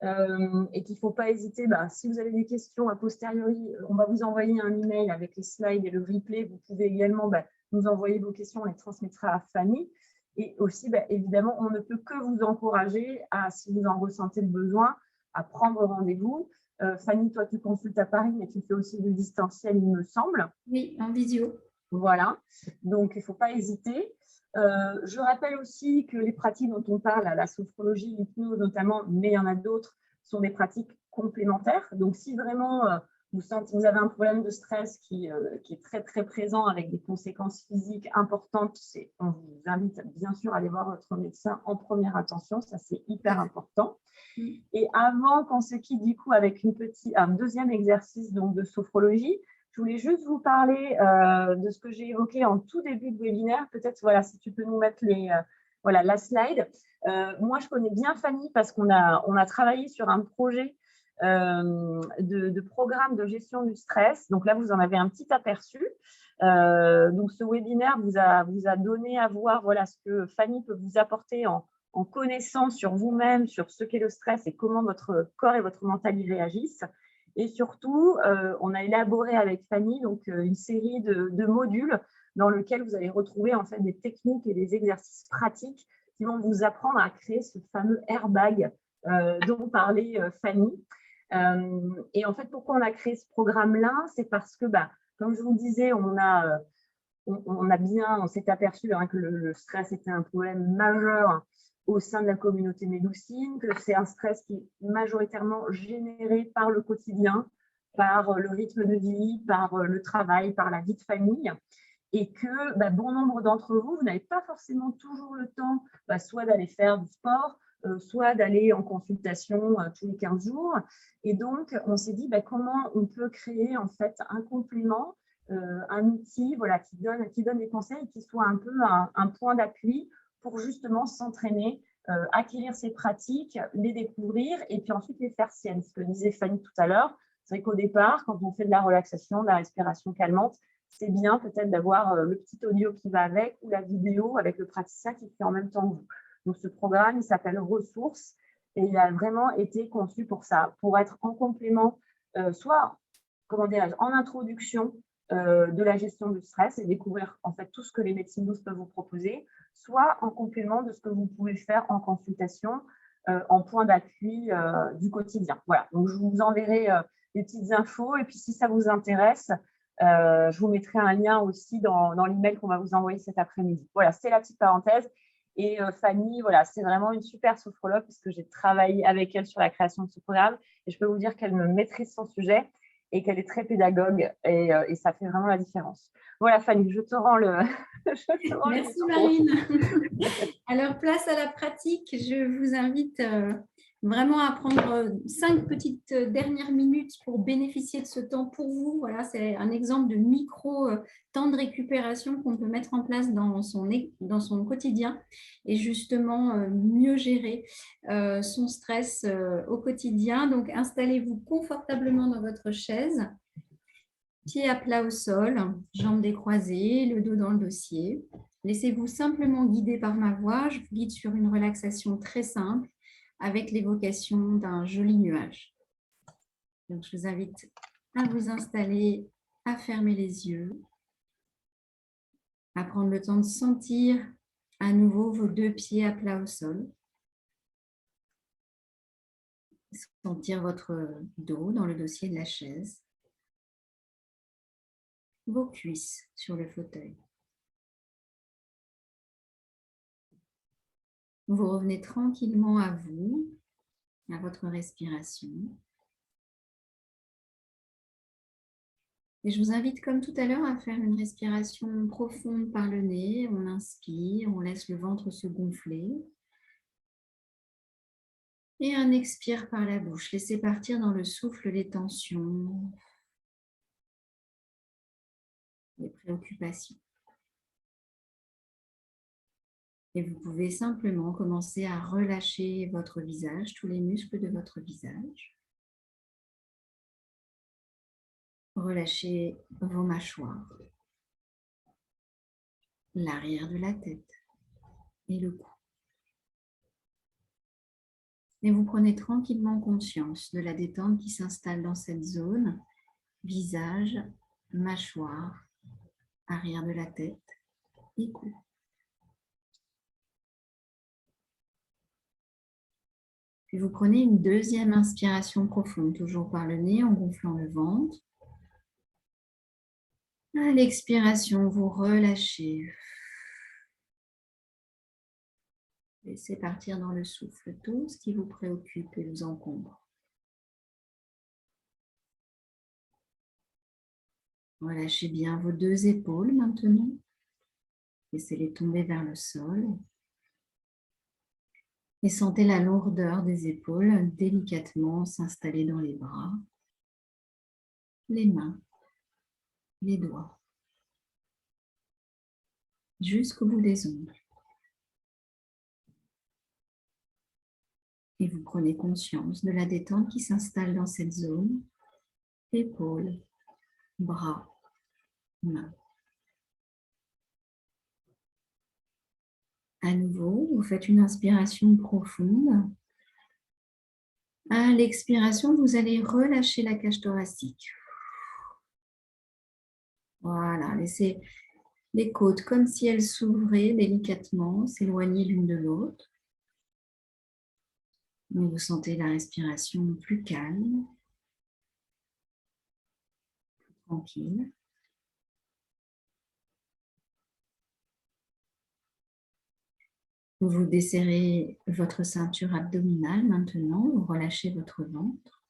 et qu'il ne faut pas hésiter. Si vous avez des questions a posteriori, on va vous envoyer un email avec les slides et le replay. Vous pouvez également nous envoyer vos questions, on les transmettra à Fanny. Et aussi, évidemment, on ne peut que vous encourager à, si vous en ressentez le besoin, à prendre rendez-vous. Fanny, toi, tu consultes à Paris, mais tu fais aussi du distanciel, il me semble. Oui, en visio. Voilà, donc il ne faut pas hésiter. Je rappelle aussi que les pratiques dont on parle, la sophrologie, l'hypnose notamment, mais il y en a d'autres, sont des pratiques complémentaires. Donc, si vraiment vous avez un problème de stress qui est très, très présent avec des conséquences physiques importantes, on vous invite bien sûr à aller voir votre médecin en première attention. Ça, c'est hyper important. Et avant qu'on se quitte du coup avec un deuxième exercice donc, de sophrologie, je voulais juste vous parler de ce que j'ai évoqué en tout début de webinaire. Peut-être, si tu peux nous mettre la slide. Moi, je connais bien Fanny parce qu'on a travaillé sur un projet de programme de gestion du stress. Donc là, vous en avez un petit aperçu. Donc, ce webinaire vous a donné à voir ce que Fanny peut vous apporter en connaissant sur vous-même, sur ce qu'est le stress et comment votre corps et votre mental y réagissent. Et surtout, on a élaboré avec Fanny une série de modules dans lesquels vous allez retrouver en fait des techniques et des exercices pratiques qui vont vous apprendre à créer ce fameux airbag dont parlait Fanny. Et en fait, pourquoi on a créé ce programme-là? C'est parce que, comme je vous le disais, on s'est aperçu que le stress était un problème majeur au sein de la communauté médoucine, que c'est un stress qui est majoritairement généré par le quotidien, par le rythme de vie, par le travail, par la vie de famille, et que bon nombre d'entre vous, vous n'avez pas forcément toujours le temps soit d'aller faire du sport, soit d'aller en consultation tous les 15 jours. Et donc, on s'est dit comment on peut créer en fait un complément, un outil qui donne des conseils, qui soit un peu un point d'appui pour justement s'entraîner, acquérir ces pratiques, les découvrir et puis ensuite les faire siennes. Ce que disait Fanny tout à l'heure, c'est qu'au départ, quand on fait de la relaxation, de la respiration calmante, c'est bien peut-être d'avoir le petit audio qui va avec ou la vidéo avec le praticien qui fait en même temps que vous. Donc, ce programme, il s'appelle Ressources et il a vraiment été conçu pour ça, pour être en complément, soit en introduction de la gestion du stress et découvrir en fait tout ce que les médecines douces peuvent vous proposer, soit en complément de ce que vous pouvez faire en consultation, en point d'appui du quotidien. Voilà, donc je vous enverrai des petites infos et puis si ça vous intéresse, je vous mettrai un lien aussi dans l'email qu'on va vous envoyer cet après-midi. Voilà, c'est la petite parenthèse. Et Fanny, c'est vraiment une super sophrologue puisque j'ai travaillé avec elle sur la création de ce programme et je peux vous dire qu'elle me maîtrise son sujet et qu'elle est très pédagogue et ça fait vraiment la différence. Voilà Fanny, je te rends le... Merci Marine. Alors, place à la pratique. Je vous invite vraiment à prendre 5 petites dernières minutes pour bénéficier de ce temps pour vous. Voilà, c'est un exemple de micro temps de récupération qu'on peut mettre en place dans son quotidien et justement mieux gérer son stress au quotidien. Donc, installez-vous confortablement dans votre chaise. Pieds à plat au sol, jambes décroisées, le dos dans le dossier. Laissez-vous simplement guider par ma voix. Je vous guide sur une relaxation très simple avec l'évocation d'un joli nuage. Donc, je vous invite à vous installer, à fermer les yeux, à prendre le temps de sentir à nouveau vos 2 pieds à plat au sol. Sentir votre dos dans le dossier de la chaise. Vos cuisses sur le fauteuil. Vous revenez tranquillement à vous, à votre respiration. Et je vous invite, comme tout à l'heure, à faire une respiration profonde par le nez. On inspire, on laisse le ventre se gonfler. Et on expire par la bouche. Laissez partir dans le souffle les tensions, les préoccupations. Et vous pouvez simplement commencer à relâcher votre visage, tous les muscles de votre visage. Relâchez vos mâchoires, l'arrière de la tête et le cou. Et vous prenez tranquillement conscience de la détente qui s'installe dans cette zone, visage, mâchoire, arrière de la tête et cou. Puis vous prenez une deuxième inspiration profonde, toujours par le nez en gonflant le ventre. À l'expiration, vous relâchez. Laissez partir dans le souffle tout ce qui vous préoccupe et vous encombre. Relâchez bien vos 2 épaules maintenant. Laissez-les tomber vers le sol. Et sentez la lourdeur des épaules délicatement s'installer dans les bras, les mains, les doigts, jusqu'au bout des ongles. Et vous prenez conscience de la détente qui s'installe dans cette zone, épaules, bras, mains. À nouveau, vous faites une inspiration profonde. À l'expiration, vous allez relâcher la cage thoracique. Voilà, laissez les côtes comme si elles s'ouvraient délicatement, s'éloigner l'une de l'autre. Et vous sentez la respiration plus calme, plus tranquille. Vous desserrez votre ceinture abdominale maintenant, vous relâchez votre ventre.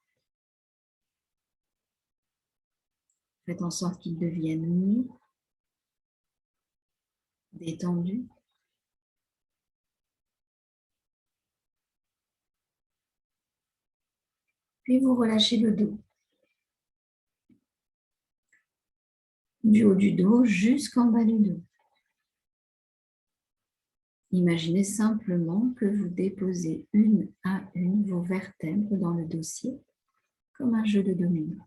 Faites en sorte qu'il devienne nu, détendu. Puis vous relâchez le dos. Du haut du dos jusqu'en bas du dos. Imaginez simplement que vous déposez une à une vos vertèbres dans le dossier, comme un jeu de domino.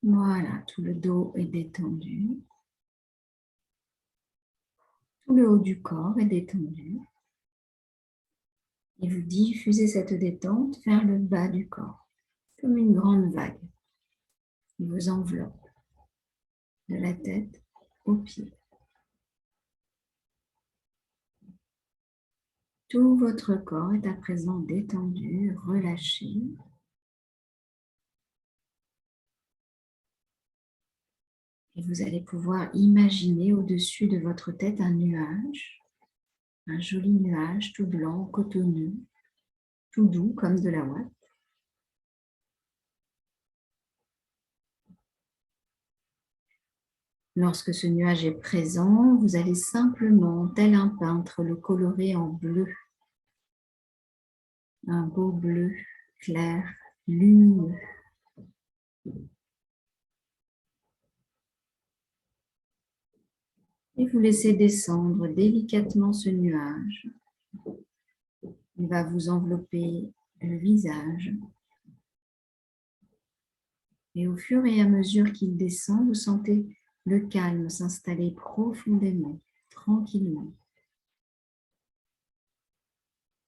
Voilà, tout le dos est détendu. Tout le haut du corps est détendu. Et vous diffusez cette détente vers le bas du corps, comme une grande vague qui vous enveloppe de la tête aux pieds. Tout votre corps est à présent détendu, relâché. Et vous allez pouvoir imaginer au-dessus de votre tête un nuage, un joli nuage tout blanc, cotonneux, tout doux comme de la ouate. Lorsque ce nuage est présent, vous allez simplement, tel un peintre, le colorer en bleu. Un beau bleu clair, lumineux. Et vous laissez descendre délicatement ce nuage. Il va vous envelopper le visage, Et au fur et à mesure qu'il descend, vous sentez le calme s'installer profondément, tranquillement.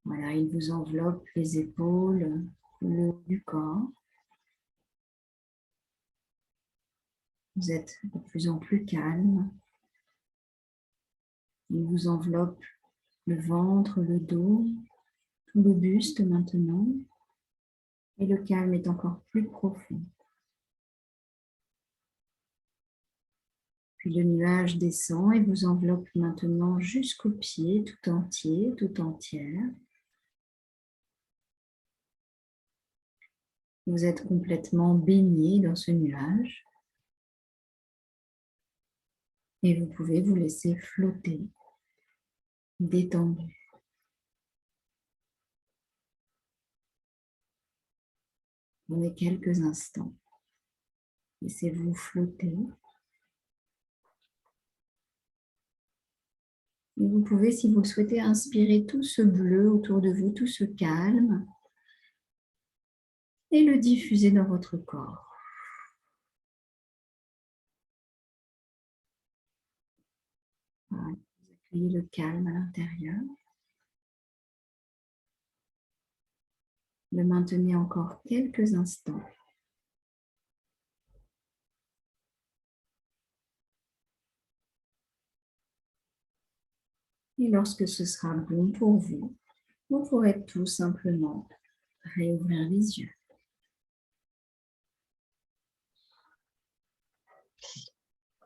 Voilà, il vous enveloppe les épaules, le haut du corps. Vous êtes de plus en plus calme. Il vous enveloppe le ventre, le dos, tout le buste maintenant. Et le calme est encore plus profond. Puis le nuage descend et vous enveloppe maintenant jusqu'aux pieds, tout entier, tout entière. Vous êtes complètement baigné dans ce nuage. Et vous pouvez vous laisser flotter, détendu. Prenez quelques instants. Laissez-vous flotter. Et vous pouvez, si vous le souhaitez, inspirer tout ce bleu autour de vous, tout ce calme, et le diffuser dans votre corps. Voilà. Vous accueillez le calme à l'intérieur. Le maintenez encore quelques instants. Et lorsque ce sera bon pour vous, vous pourrez tout simplement réouvrir les yeux.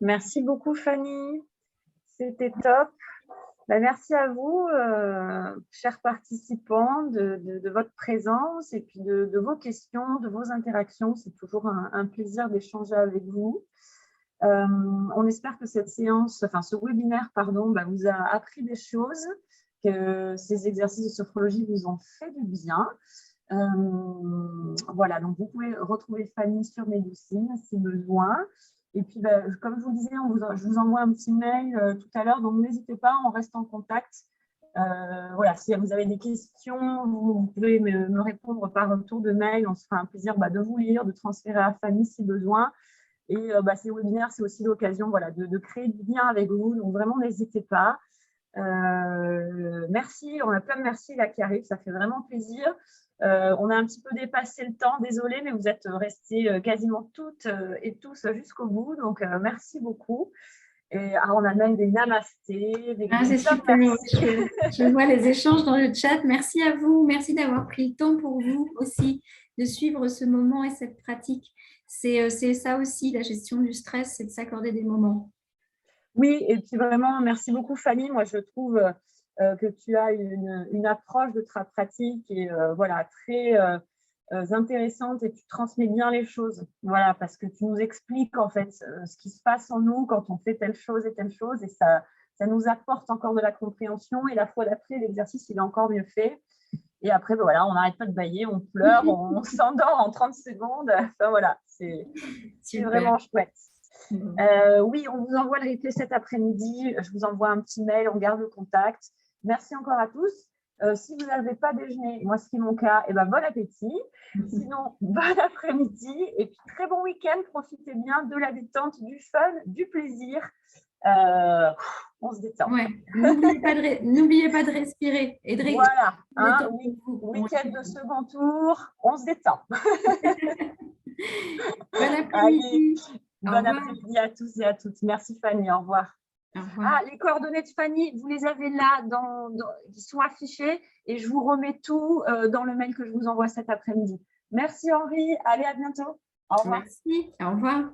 Merci beaucoup, Fanny. C'était top. Merci à vous, chers participants, de votre présence et puis de vos questions, de vos interactions. C'est toujours un plaisir d'échanger avec vous. On espère que cette séance, enfin ce webinaire, pardon, vous a appris des choses, que ces exercices de sophrologie vous ont fait du bien. Voilà, donc vous pouvez retrouver Fanny sur Médoucine si besoin. Et puis, comme je vous le disais, je vous envoie un petit mail tout à l'heure, donc n'hésitez pas, on reste en contact. Voilà, si vous avez des questions, vous pouvez me répondre par retour de mail. On se fera un plaisir de vous lire, de transférer à Fanny si besoin. Et ces webinaires, c'est aussi l'occasion de créer du lien avec vous. Donc, vraiment, n'hésitez pas. Merci, on a plein de merci là qui arrivent, ça fait vraiment plaisir. On a un petit peu dépassé le temps, désolé, mais vous êtes restés quasiment toutes et tous jusqu'au bout, donc merci beaucoup. Et on a même des namastés, des c'est super. Je vois les échanges dans le chat. Merci à vous, merci d'avoir pris le temps pour vous aussi de suivre ce moment et cette pratique. C'est ça aussi, la gestion du stress, c'est de s'accorder des moments. Oui, et puis vraiment, merci beaucoup Fanny. Moi, je trouve que tu as une approche de ta pratique et voilà, très intéressante et tu transmets bien les choses. Voilà, parce que tu nous expliques en fait ce qui se passe en nous quand on fait telle chose et ça nous apporte encore de la compréhension et la fois d'après, l'exercice, il est encore mieux fait. Et après, voilà, on n'arrête pas de bâiller, on pleure, on s'endort en 30 secondes. Enfin voilà, c'est vraiment chouette. Oui, on vous envoie le replay cet après-midi. Je vous envoie un petit mail, on garde le contact. Merci encore à tous. Si vous n'avez pas déjeuné, moi c'est mon cas, bon appétit. Sinon, bon après-midi et puis très bon week-end. Profitez bien de la détente, du fun, du plaisir. On se détend. Ouais. N'oubliez pas de respirer et de voilà, week-end de second tour, on se détend. Bon après-midi. Bon après-midi à tous et à toutes. Merci Fanny, au revoir. Les coordonnées de Fanny, vous les avez là, qui sont affichées et je vous remets tout dans le mail que je vous envoie cet après-midi. Merci Henri, allez à bientôt. Au revoir. Merci, au revoir.